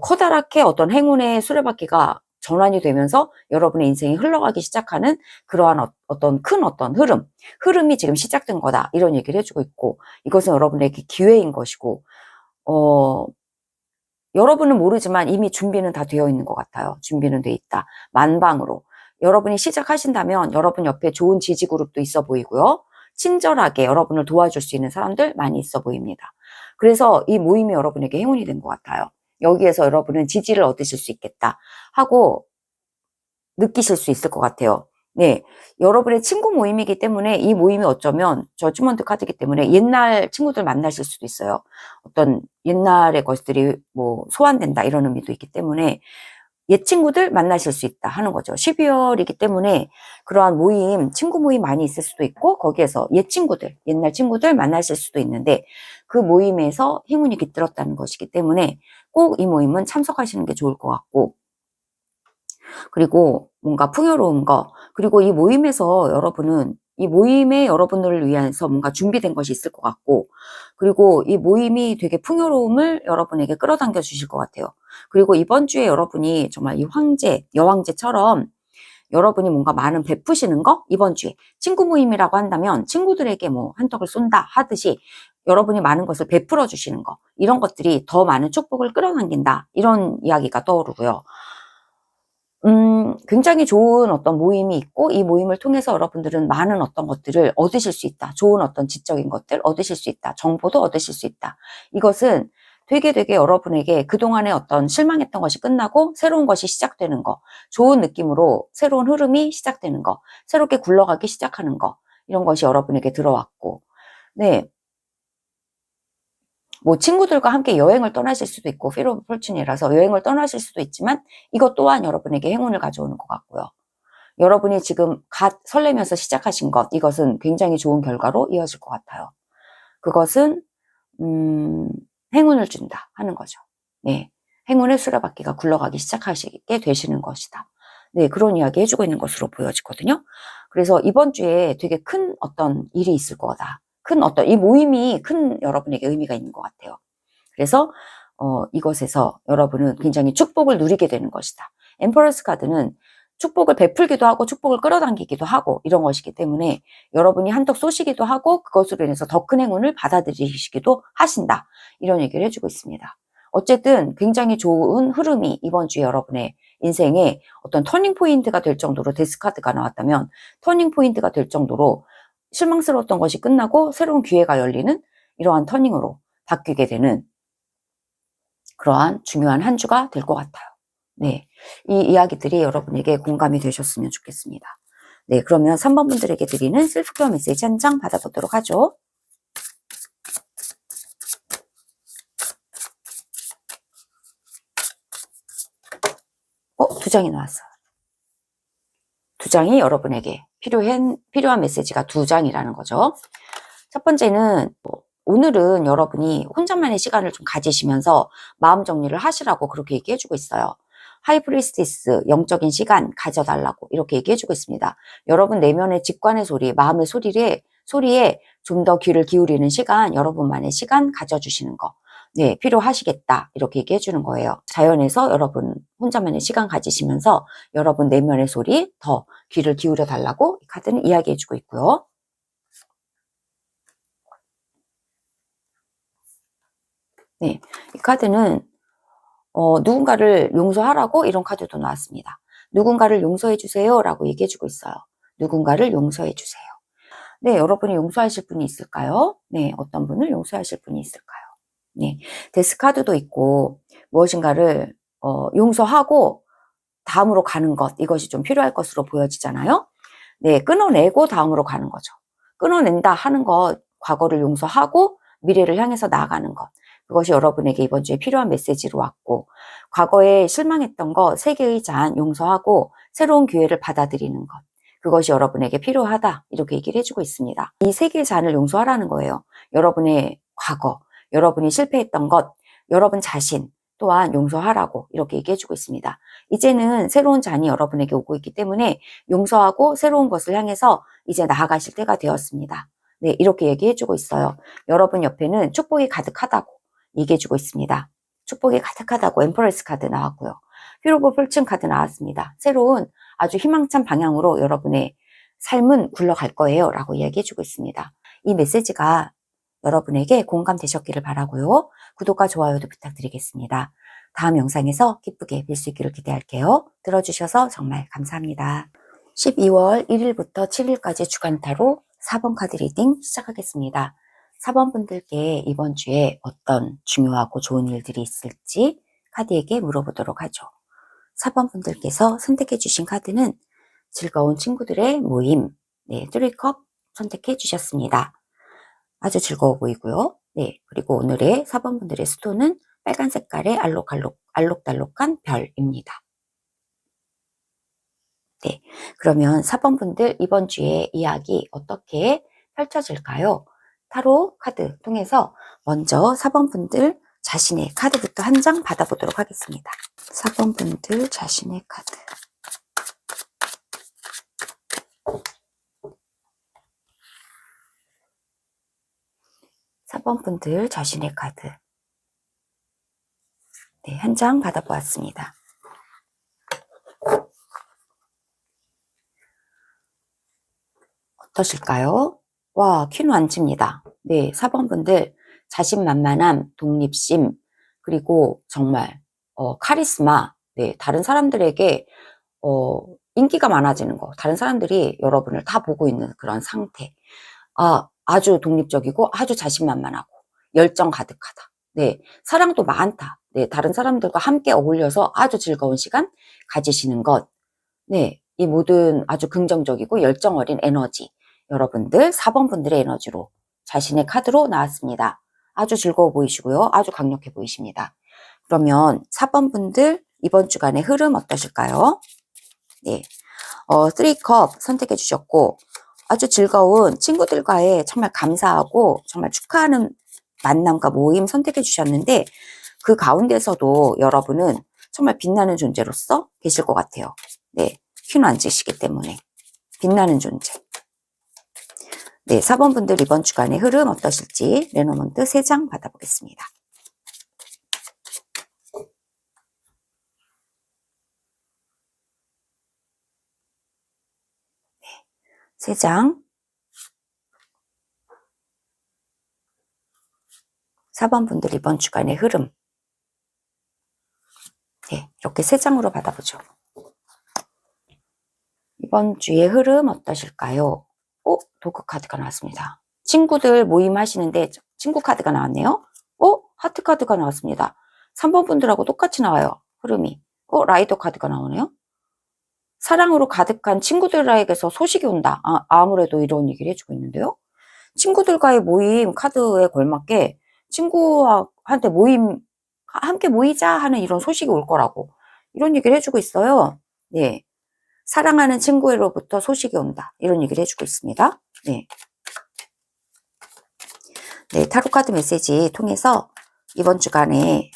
커다랗게 어떤 행운의 수레바퀴가 전환이 되면서 여러분의 인생이 흘러가기 시작하는 그러한 어떤 큰 어떤 흐름이 지금 시작된 거다. 이런 얘기를 해주고 있고, 이것은 여러분에게 기회인 것이고, 여러분은 모르지만 이미 준비는 다 되어 있는 것 같아요. 준비는 돼 있다. 만방으로. 여러분이 시작하신다면 여러분 옆에 좋은 지지 그룹도 있어 보이고요. 친절하게 여러분을 도와줄 수 있는 사람들 많이 있어 보입니다. 그래서 이 모임이 여러분에게 행운이 된 것 같아요. 여기에서 여러분은 지지를 얻으실 수 있겠다 하고 느끼실 수 있을 것 같아요. 네, 여러분의 친구 모임이기 때문에 이 모임이 어쩌면 저지먼트 카드이기 때문에 옛날 친구들 만나실 수도 있어요. 어떤 옛날의 것들이 뭐 소환된다 이런 의미도 있기 때문에 옛 친구들 만나실 수 있다 하는 거죠. 12월이기 때문에 그러한 모임, 친구 모임 많이 있을 수도 있고 거기에서 옛날 친구들 만나실 수도 있는데 그 모임에서 행운이 깃들었다는 것이기 때문에 꼭 이 모임은 참석하시는 게 좋을 것 같고, 그리고 뭔가 풍요로운 거, 그리고 이 모임에서 여러분은 이 모임에 여러분을 위해서 뭔가 준비된 것이 있을 것 같고, 그리고 이 모임이 되게 풍요로움을 여러분에게 끌어당겨 주실 것 같아요. 그리고 이번 주에 여러분이 정말 이 황제, 여왕제처럼 여러분이 뭔가 많은 베푸시는 거, 이번 주에 친구 모임이라고 한다면 친구들에게 뭐 한턱을 쏜다 하듯이 여러분이 많은 것을 베풀어 주시는 거, 이런 것들이 더 많은 축복을 끌어당긴다, 이런 이야기가 떠오르고요. 굉장히 좋은 어떤 모임이 있고, 이 모임을 통해서 여러분들은 많은 어떤 것들을 얻으실 수 있다. 좋은 어떤 지적인 것들 얻으실 수 있다. 정보도 얻으실 수 있다. 이것은 되게 여러분에게 그동안의 어떤 실망했던 것이 끝나고 새로운 것이 시작되는 거, 좋은 느낌으로 새로운 흐름이 시작되는 거, 새롭게 굴러가기 시작하는 거, 이런 것이 여러분에게 들어왔고, 네. 뭐 친구들과 함께 여행을 떠나실 수도 있고, 필 오브 폴춘이라서 여행을 떠나실 수도 있지만, 이것 또한 여러분에게 행운을 가져오는 것 같고요. 여러분이 지금 갓 설레면서 시작하신 것, 이것은 굉장히 좋은 결과로 이어질 것 같아요. 그것은 행운을 준다 하는 거죠. 네, 행운의 수레바퀴가 굴러가기 시작하시게 되시는 것이다. 네, 그런 이야기 해주고 있는 것으로 보여지거든요. 그래서 이번 주에 되게 큰 어떤 일이 있을 거다. 큰 어떤 이 모임이 큰 여러분에게 의미가 있는 것 같아요. 그래서 이것에서 여러분은 굉장히 축복을 누리게 되는 것이다. 엠퍼러스 카드는 축복을 베풀기도 하고 축복을 끌어당기기도 하고 이런 것이기 때문에 여러분이 한턱 쏘시기도 하고 그것으로 인해서 더 큰 행운을 받아들이시기도 하신다. 이런 얘기를 해주고 있습니다. 어쨌든 굉장히 좋은 흐름이 이번 주에 여러분의 인생에 어떤 터닝 포인트가 될 정도로 데스카드가 나왔다면, 터닝 포인트가 될 정도로 실망스러웠던 것이 끝나고 새로운 기회가 열리는 이러한 터닝으로 바뀌게 되는 그러한 중요한 한 주가 될 것 같아요. 네, 이 이야기들이 여러분에게 공감이 되셨으면 좋겠습니다. 네, 그러면 3번 분들에게 드리는 셀프케어 메시지 한 장 받아보도록 하죠. 두 장이 나왔어요. 두 장이 여러분에게 필요한 메시지가 두 장이라는 거죠. 첫 번째는 오늘은 여러분이 혼자만의 시간을 좀 가지시면서 마음 정리를 하시라고 그렇게 얘기해주고 있어요. 하이프리스티스, 영적인 시간 가져달라고 이렇게 얘기해주고 있습니다. 여러분 내면의 직관의 소리, 마음의 소리에 좀 더 귀를 기울이는 시간, 여러분만의 시간 가져주시는 거, 네, 필요하시겠다 이렇게 얘기해주는 거예요. 자연에서 여러분 혼자만의 시간 가지시면서 여러분 내면의 소리 더 귀를 기울여 달라고 이 카드는 이야기해주고 있고요. 네, 이 카드는 누군가를 용서하라고 이런 카드도 나왔습니다. 누군가를 용서해 주세요 라고 얘기해 주고 있어요. 누군가를 용서해 주세요. 네, 여러분이 용서하실 분이 있을까요? 네, 어떤 분을 용서하실 분이 있을까요? 네, 데스 카드도 있고 무엇인가를 용서하고 다음으로 가는 것, 이것이 좀 필요할 것으로 보여지잖아요. 네, 끊어내고 다음으로 가는 거죠. 끊어낸다 하는 것, 과거를 용서하고 미래를 향해서 나아가는 것, 그것이 여러분에게 이번 주에 필요한 메시지로 왔고, 과거에 실망했던 것 3개의 잔 용서하고 새로운 기회를 받아들이는 것, 그것이 여러분에게 필요하다 이렇게 얘기를 해주고 있습니다. 이 3개의 잔을 용서하라는 거예요. 여러분의 과거, 여러분이 실패했던 것, 여러분 자신 또한 용서하라고 이렇게 얘기해주고 있습니다. 이제는 새로운 잔이 여러분에게 오고 있기 때문에 용서하고 새로운 것을 향해서 이제 나아가실 때가 되었습니다. 네, 이렇게 얘기해주고 있어요. 여러분 옆에는 축복이 가득하다고 얘기해주고 있습니다. 축복이 가득하다고 엠퍼레스 카드 나왔고요. 퓨로볼 폴춘 카드 나왔습니다. 새로운 아주 희망찬 방향으로 여러분의 삶은 굴러갈 거예요 라고 이야기해주고 있습니다. 이 메시지가 여러분에게 공감되셨기를 바라고요. 구독과 좋아요도 부탁드리겠습니다. 다음 영상에서 기쁘게 뵐 수 있기를 기대할게요. 들어주셔서 정말 감사합니다. 12월 1일부터 7일까지 주간타로 4번 카드 리딩 시작하겠습니다. 4번 분들께 이번 주에 어떤 중요하고 좋은 일들이 있을지 카드에게 물어보도록 하죠. 4번 분들께서 선택해 주신 카드는 즐거운 친구들의 모임, 네, 3컵 선택해 주셨습니다. 아주 즐거워 보이고요. 네, 그리고 오늘의 4번 분들의 수도는 빨간 색깔의 알록달록한 별입니다. 네, 그러면 4번 분들 이번 주에 이야기 어떻게 펼쳐질까요? 타로 카드 통해서 먼저 4번 분들 자신의 카드부터 한 장 받아보도록 하겠습니다. 4번 분들 자신의 카드. 4번 분들 자신의 카드. 네, 한 장 받아보았습니다. 어떠실까요? 와, 퀸 완치입니다. 네, 4번 분들 자신만만함, 독립심, 그리고 정말 카리스마, 네, 다른 사람들에게 인기가 많아지는 거, 다른 사람들이 여러분을 다 보고 있는 그런 상태. 아주 독립적이고 아주 자신만만하고 열정 가득하다. 네, 사랑도 많다. 네, 다른 사람들과 함께 어울려서 아주 즐거운 시간 가지시는 것. 네, 이 모든 아주 긍정적이고 열정 어린 에너지. 여러분들 4번 분들의 에너지로 자신의 카드로 나왔습니다. 아주 즐거워 보이시고요. 아주 강력해 보이십니다. 그러면 4번 분들 이번 주간의 흐름 어떠실까요? 네, 3컵 선택해 주셨고 아주 즐거운 친구들과의 정말 감사하고 정말 축하하는 만남과 모임 선택해 주셨는데 그 가운데서도 여러분은 정말 빛나는 존재로서 계실 것 같아요. 네, 퀸 완치시기 때문에 빛나는 존재. 네, 4번 분들 이번 주간의 흐름 어떠실지 레노먼트 3장 받아보겠습니다. 네, 3장. 4번 분들 이번 주간의 흐름. 네, 이렇게 3장으로 받아보죠. 이번 주의 흐름 어떠실까요? 도크 카드가 나왔습니다. 친구들 모임 하시는데 친구 카드가 나왔네요. 하트 카드가 나왔습니다. 3번 분들하고 똑같이 나와요. 흐름이. 라이더 카드가 나오네요. 사랑으로 가득한 친구들에게서 소식이 온다. 아무래도 이런 얘기를 해주고 있는데요. 친구들과의 모임 카드에 걸맞게 친구한테 함께 모이자 하는 이런 소식이 올 거라고 이런 얘기를 해주고 있어요. 네. 사랑하는 친구로부터 소식이 온다. 이런 얘기를 해주고 있습니다. 네. 네, 타로카드 메시지 통해서 이번 주간에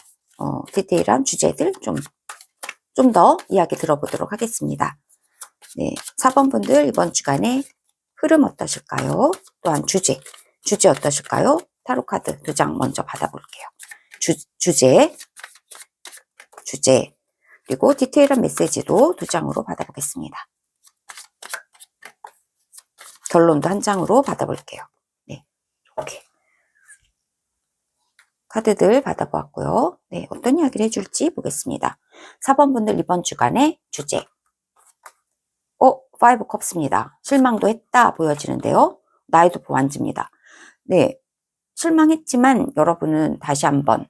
디테일한 주제들 좀 더 이야기 들어보도록 하겠습니다. 네, 4번 분들 이번 주간에 흐름 어떠실까요? 또한 주제 어떠실까요? 타로카드 2장 먼저 받아볼게요. 주제, 그리고 디테일한 메시지도 2장으로 받아보겠습니다. 결론도 1장으로 받아볼게요. 네, 이렇게 카드들 받아보았고요. 네, 어떤 이야기를 해줄지 보겠습니다. 4번 분들 이번 주간의 주제. 5 컵스입니다. 실망도 했다 보여지는데요. 나이도 완즈입니다. 네, 실망했지만 여러분은 다시 한번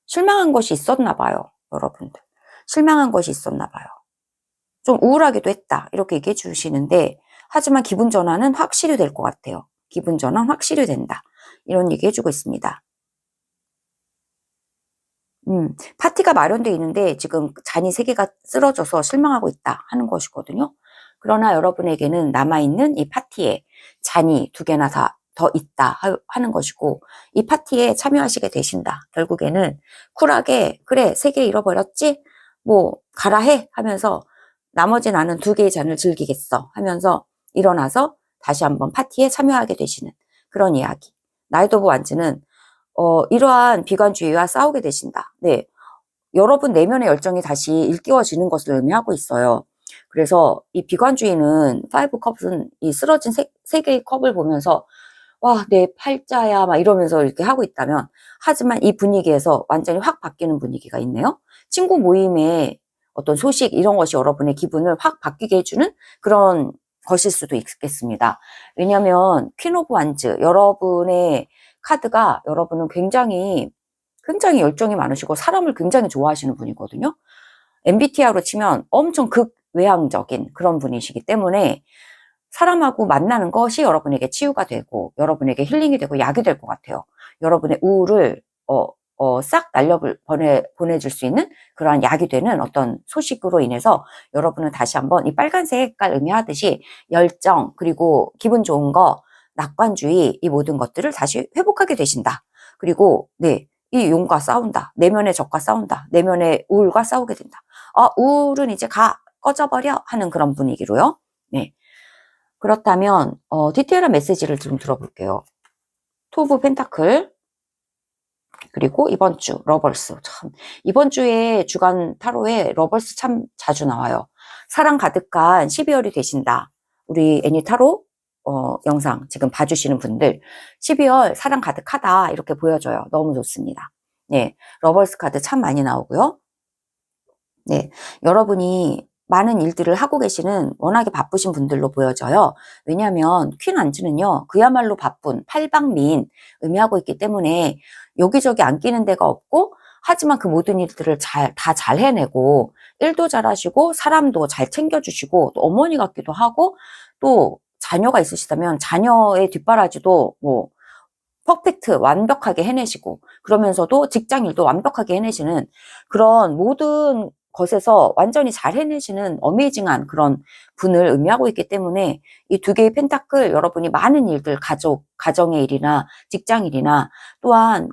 실망한 것이 있었나 봐요. 여러분들. 실망한 것이 있었나 봐요. 좀 우울하기도 했다. 이렇게 얘기해 주시는데 하지만 기분 전환은 확실히 될 것 같아요. 기분 전환 확실히 된다. 이런 얘기 해주고 있습니다. 파티가 마련되어 있는데 지금 잔이 3개가 쓰러져서 실망하고 있다 하는 것이거든요. 그러나 여러분에게는 남아있는 이 파티에 잔이 2개나 더 있다 하는 것이고 이 파티에 참여하시게 되신다. 결국에는 쿨하게 그래 3개 잃어버렸지? 뭐 가라 해 하면서 나머지 나는 2개의 잔을 즐기겠어 하면서 일어나서 다시 한번 파티에 참여하게 되시는 그런 이야기. 나이트 오브 완즈는 이러한 비관주의와 싸우게 되신다. 네, 여러분 내면의 열정이 다시 일깨워지는 것을 의미하고 있어요. 그래서 이 비관주의는 5 컵은 이 쓰러진 3개의 컵을 보면서 와, 내 팔자야 막 이러면서 이렇게 하고 있다면 하지만 이 분위기에서 완전히 확 바뀌는 분위기가 있네요. 친구 모임의 어떤 소식 이런 것이 여러분의 기분을 확 바뀌게 해주는 그런 것일 수도 있겠습니다. 왜냐하면 퀸 오브 완즈 여러분의 카드가 여러분은 굉장히 열정이 많으시고 사람을 굉장히 좋아하시는 분이거든요. MBTI로 치면 엄청 극외향적인 그런 분이시기 때문에 사람하고 만나는 것이 여러분에게 치유가 되고 여러분에게 힐링이 되고 약이 될 것 같아요. 여러분의 우울을 싹 보내줄 수 있는 그러한 약이 되는 어떤 소식으로 인해서 여러분은 다시 한번 이 빨간색 색깔 의미하듯이 열정 그리고 기분 좋은 거 낙관주의 이 모든 것들을 다시 회복하게 되신다. 그리고 네, 이 용과 싸운다. 내면의 적과 싸운다. 내면의 우울과 싸우게 된다. 우울은 이제 꺼져버려 하는 그런 분위기로요. 네. 그렇다면 디테일한 메시지를 좀 들어볼게요. 투 오브 펜타클 그리고 이번 주 러벌스. 참 이번 주에 주간 타로에 러벌스 참 자주 나와요. 사랑 가득한 12월이 되신다. 우리 애니 타로 영상 지금 봐주시는 분들 12월 사랑 가득하다 이렇게 보여줘요. 너무 좋습니다. 네, 러벌스 카드 참 많이 나오고요. 네, 여러분이 많은 일들을 하고 계시는 워낙에 바쁘신 분들로 보여져요. 왜냐하면 퀸 안주는요, 그야말로 바쁜 팔방미인 의미하고 있기 때문에 여기저기 안 끼는 데가 없고, 하지만 그 모든 일들을 다 잘 해내고, 일도 잘하시고, 사람도 잘 챙겨주시고, 또 어머니 같기도 하고, 또 자녀가 있으시다면 자녀의 뒷바라지도 뭐 퍼펙트 완벽하게 해내시고, 그러면서도 직장일도 완벽하게 해내시는 그런 모든 것에서 완전히 잘 해내시는 어메이징한 그런 분을 의미하고 있기 때문에 이 두 개의 펜타클, 여러분이 많은 일들, 가정의 일이나 직장 일이나, 또한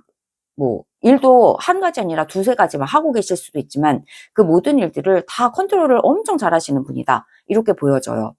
뭐 일도 한 가지 아니라 두세 가지만 하고 계실 수도 있지만 그 모든 일들을 다 컨트롤을 엄청 잘 하시는 분이다, 이렇게 보여져요.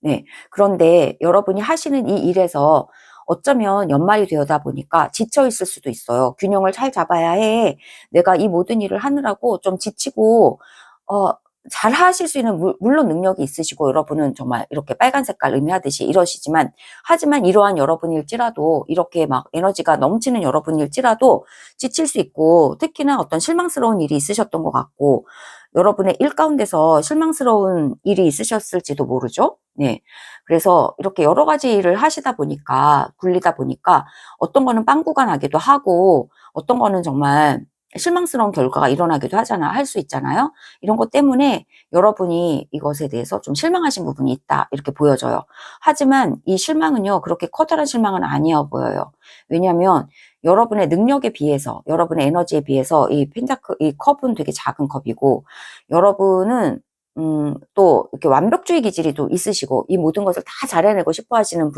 네. 그런데 여러분이 하시는 이 일에서 어쩌면 연말이 되어다 보니까 지쳐 있을 수도 있어요. 균형을 잘 잡아야 해. 내가 이 모든 일을 하느라고 좀 지치고, 어, 잘 하실 수 있는, 물론 능력이 있으시고, 여러분은 정말 이렇게 빨간 색깔 의미하듯이 이러시지만, 하지만 이러한 여러분일지라도, 이렇게 막 에너지가 넘치는 여러분일지라도 지칠 수 있고, 특히나 어떤 실망스러운 일이 있으셨던 것 같고, 여러분의 일 가운데서 실망스러운 일이 있으셨을지도 모르죠. 네. 그래서 이렇게 여러 가지 일을 하시다 보니까, 굴리다 보니까 어떤 거는 빵꾸가 나기도 하고, 어떤 거는 정말 실망스러운 결과가 일어나기도 할 수 있잖아요. 이런 것 때문에 여러분이 이것에 대해서 좀 실망하신 부분이 있다, 이렇게 보여져요. 하지만 이 실망은요, 그렇게 커다란 실망은 아니어 보여요. 왜냐하면 여러분의 능력에 비해서, 여러분의 에너지에 비해서 이 컵은 되게 작은 컵이고, 여러분은 또 이렇게 완벽주의 기질이 또 있으시고, 이 모든 것을 다 잘해내고 싶어 하시는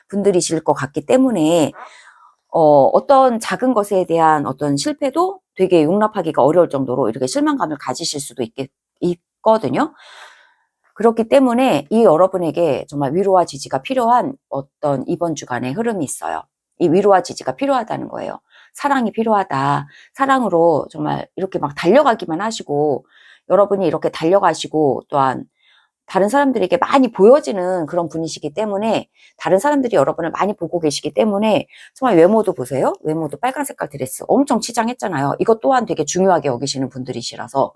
분들이실 것 같기 때문에, 어떤 작은 것에 대한 어떤 실패도 되게 용납하기가 어려울 정도로 이렇게 실망감을 가지실 수도 있거든요. 그렇기 때문에 이 여러분에게 정말 위로와 지지가 필요한 어떤 이번 주간의 흐름이 있어요. 이 위로와 지지가 필요하다는 거예요. 사랑이 필요하다. 사랑으로 정말 이렇게 막 달려가기만 하시고, 여러분이 이렇게 달려가시고, 또한 다른 사람들에게 많이 보여지는 그런 분이시기 때문에, 다른 사람들이 여러분을 많이 보고 계시기 때문에, 정말 외모도 보세요. 외모도 빨간 색깔 드레스 엄청 치장했잖아요. 이것 또한 되게 중요하게 여기시는 분들이시라서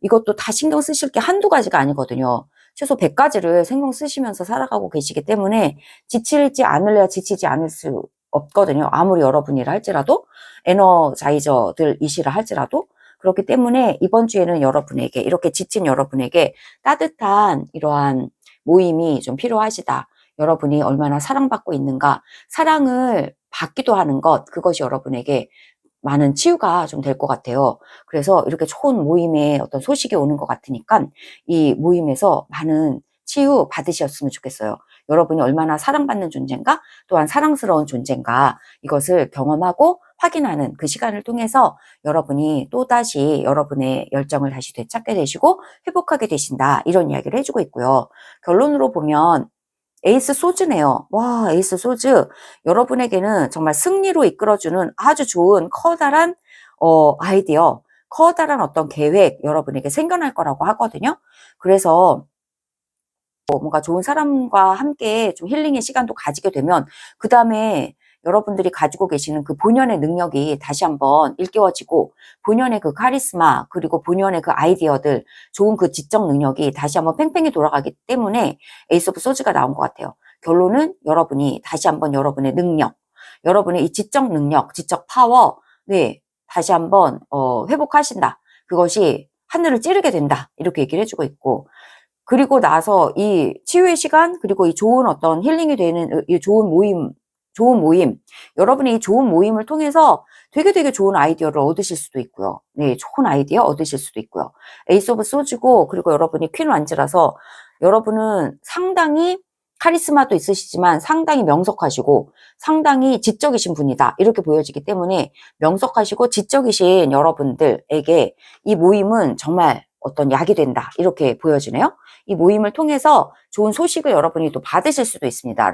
이것도 다 신경 쓰실 게 한두 가지가 아니거든요. 최소 100가지를 신경 쓰시면서 살아가고 계시기 때문에 지치지 않을래야 지치지 않을 수 없거든요. 아무리 여러분이라 할지라도, 에너자이저들이시라 할지라도. 그렇기 때문에 이번 주에는 여러분에게, 이렇게 지친 여러분에게 따뜻한 이러한 모임이 좀 필요하시다. 여러분이 얼마나 사랑받고 있는가, 사랑을 받기도 하는 것, 그것이 여러분에게 많은 치유가 좀 될 것 같아요. 그래서 이렇게 좋은 모임에 어떤 소식이 오는 것 같으니까 이 모임에서 많은 치유 받으셨으면 좋겠어요. 여러분이 얼마나 사랑받는 존재인가, 또한 사랑스러운 존재인가, 이것을 경험하고 확인하는 그 시간을 통해서 여러분이 또다시 여러분의 열정을 다시 되찾게 되시고 회복하게 되신다, 이런 이야기를 해주고 있고요. 결론으로 보면 에이스 소즈네요. 와, 에이스 소즈. 여러분에게는 정말 승리로 이끌어주는 아주 좋은 커다란 아이디어, 커다란 어떤 계획, 여러분에게 생겨날 거라고 하거든요. 그래서 뭔가 좋은 사람과 함께 좀 힐링의 시간도 가지게 되면, 그 다음에 여러분들이 가지고 계시는 그 본연의 능력이 다시 한번 일깨워지고, 본연의 그 카리스마, 그리고 본연의 그 아이디어들, 좋은 그 지적 능력이 다시 한번 팽팽히 돌아가기 때문에 에이스 오브 소즈가 나온 것 같아요. 결론은 여러분이 다시 한번 여러분의 능력, 여러분의 이 지적 능력, 지적 파워, 네, 다시 한번 회복하신다. 그것이 하늘을 찌르게 된다, 이렇게 얘기를 해주고 있고, 그리고 나서 이 치유의 시간, 그리고 이 좋은 어떤 힐링이 되는 이 좋은 모임, 여러분이 이 좋은 모임을 통해서 되게 좋은 아이디어를 얻으실 수도 있고요. 네, 좋은 아이디어 얻으실 수도 있고요. 에이스 오브 소즈고, 그리고 여러분이 퀸 완즈라서 여러분은 상당히 카리스마도 있으시지만 상당히 명석하시고 상당히 지적이신 분이다, 이렇게 보여지기 때문에 명석하시고 지적이신 여러분들에게 이 모임은 정말 어떤 약이 된다, 이렇게 보여지네요. 이 모임을 통해서 좋은 소식을 여러분이 또 받으실 수도 있습니다.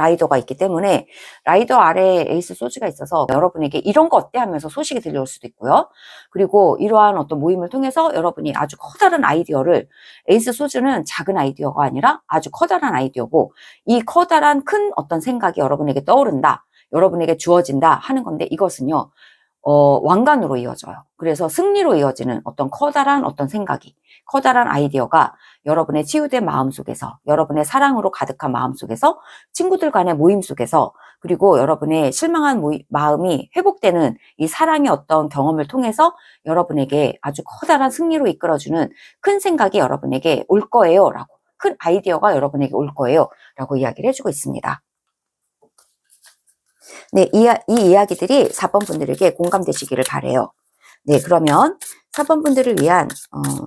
라이더가 있기 때문에 라이더 아래에 에이스 소주가 있어서 여러분에게 이런 거 어때 하면서 소식이 들려올 수도 있고요. 그리고 이러한 어떤 모임을 통해서 여러분이 아주 커다란 아이디어를, 에이스 소주는 작은 아이디어가 아니라 아주 커다란 아이디어고, 이 커다란 큰 어떤 생각이 여러분에게 떠오른다, 여러분에게 주어진다 하는 건데, 이것은요 왕관으로 이어져요. 그래서 승리로 이어지는 어떤 커다란 어떤 생각이, 커다란 아이디어가 여러분의 치유된 마음 속에서, 여러분의 사랑으로 가득한 마음 속에서, 친구들 간의 모임 속에서, 그리고 여러분의 실망한 마음이 회복되는 이 사랑의 어떤 경험을 통해서 여러분에게 아주 커다란 승리로 이끌어주는 큰 생각이 여러분에게 올 거예요 라고, 큰 아이디어가 여러분에게 올 거예요 라고 이야기를 해주고 있습니다. 네, 이 이야기들이 4번 분들에게 공감되시기를 바래요. 네, 그러면 4번 분들을 위한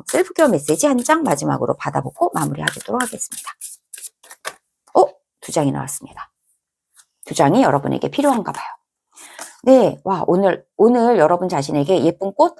셀프케어 메시지 한 장 마지막으로 받아보고 마무리하도록 하겠습니다. 2장이 나왔습니다. 2장이 여러분에게 필요한가 봐요. 네, 와, 오늘 여러분 자신에게 예쁜 꽃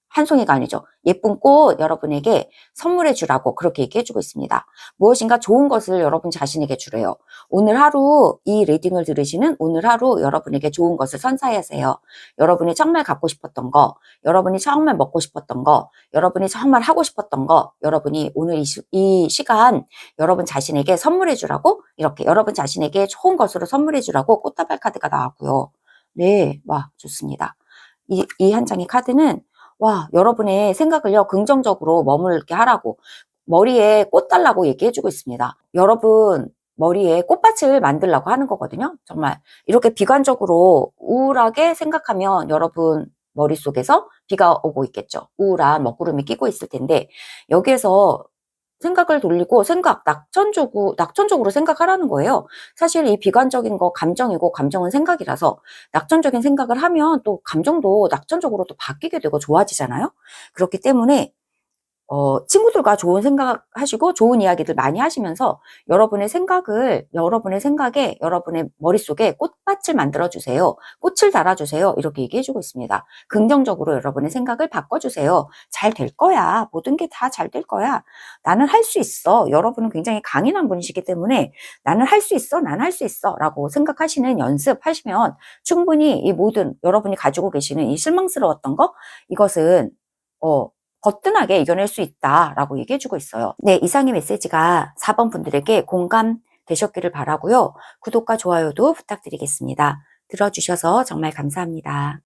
한 송이가 아니죠. 예쁜 꽃 여러분에게 선물해 주라고 그렇게 얘기해 주고 있습니다. 무엇인가 좋은 것을 여러분 자신에게 주래요. 오늘 하루 이 리딩을 들으시는 오늘 하루 여러분에게 좋은 것을 선사하세요. 여러분이 정말 갖고 싶었던 거, 여러분이 정말 먹고 싶었던 거, 여러분이 정말 하고 싶었던 거, 여러분이 오늘 이 시간 여러분 자신에게 선물해 주라고, 이렇게 여러분 자신에게 좋은 것으로 선물해 주라고 꽃다발 카드가 나왔고요. 네, 와, 좋습니다. 이 한 장의 카드는 와, 여러분의 생각을요 긍정적으로 머물게 하라고, 머리에 꽃 달라고 얘기해주고 있습니다. 여러분 머리에 꽃밭을 만들라고 하는 거거든요. 정말 이렇게 비관적으로 우울하게 생각하면 여러분 머릿속에서 비가 오고 있겠죠. 우울한 먹구름이 끼고 있을 텐데, 여기에서 생각을 돌리고 낙천적으로 생각하라는 거예요. 사실 이 비관적인 거 감정이고, 감정은 생각이라서 낙천적인 생각을 하면 또 감정도 낙천적으로 또 바뀌게 되고 좋아지잖아요. 그렇기 때문에 친구들과 좋은 생각하시고 좋은 이야기들 많이 하시면서 여러분의 생각에 여러분의 머릿속에 꽃밭을 만들어주세요. 꽃을 달아주세요. 이렇게 얘기해주고 있습니다. 긍정적으로 여러분의 생각을 바꿔주세요. 잘 될 거야. 모든 게 다 잘 될 거야. 나는 할 수 있어. 여러분은 굉장히 강인한 분이시기 때문에 나는 할 수 있어. 나는 할 수 있어. 라고 생각하시는 연습하시면 충분히 이 모든 여러분이 가지고 계시는 이 실망스러웠던 거, 이것은 거뜬하게 이겨낼 수 있다라고 얘기해주고 있어요. 네, 이상의 메시지가 4번 분들에게 공감되셨기를 바라고요. 구독과 좋아요도 부탁드리겠습니다. 들어주셔서 정말 감사합니다.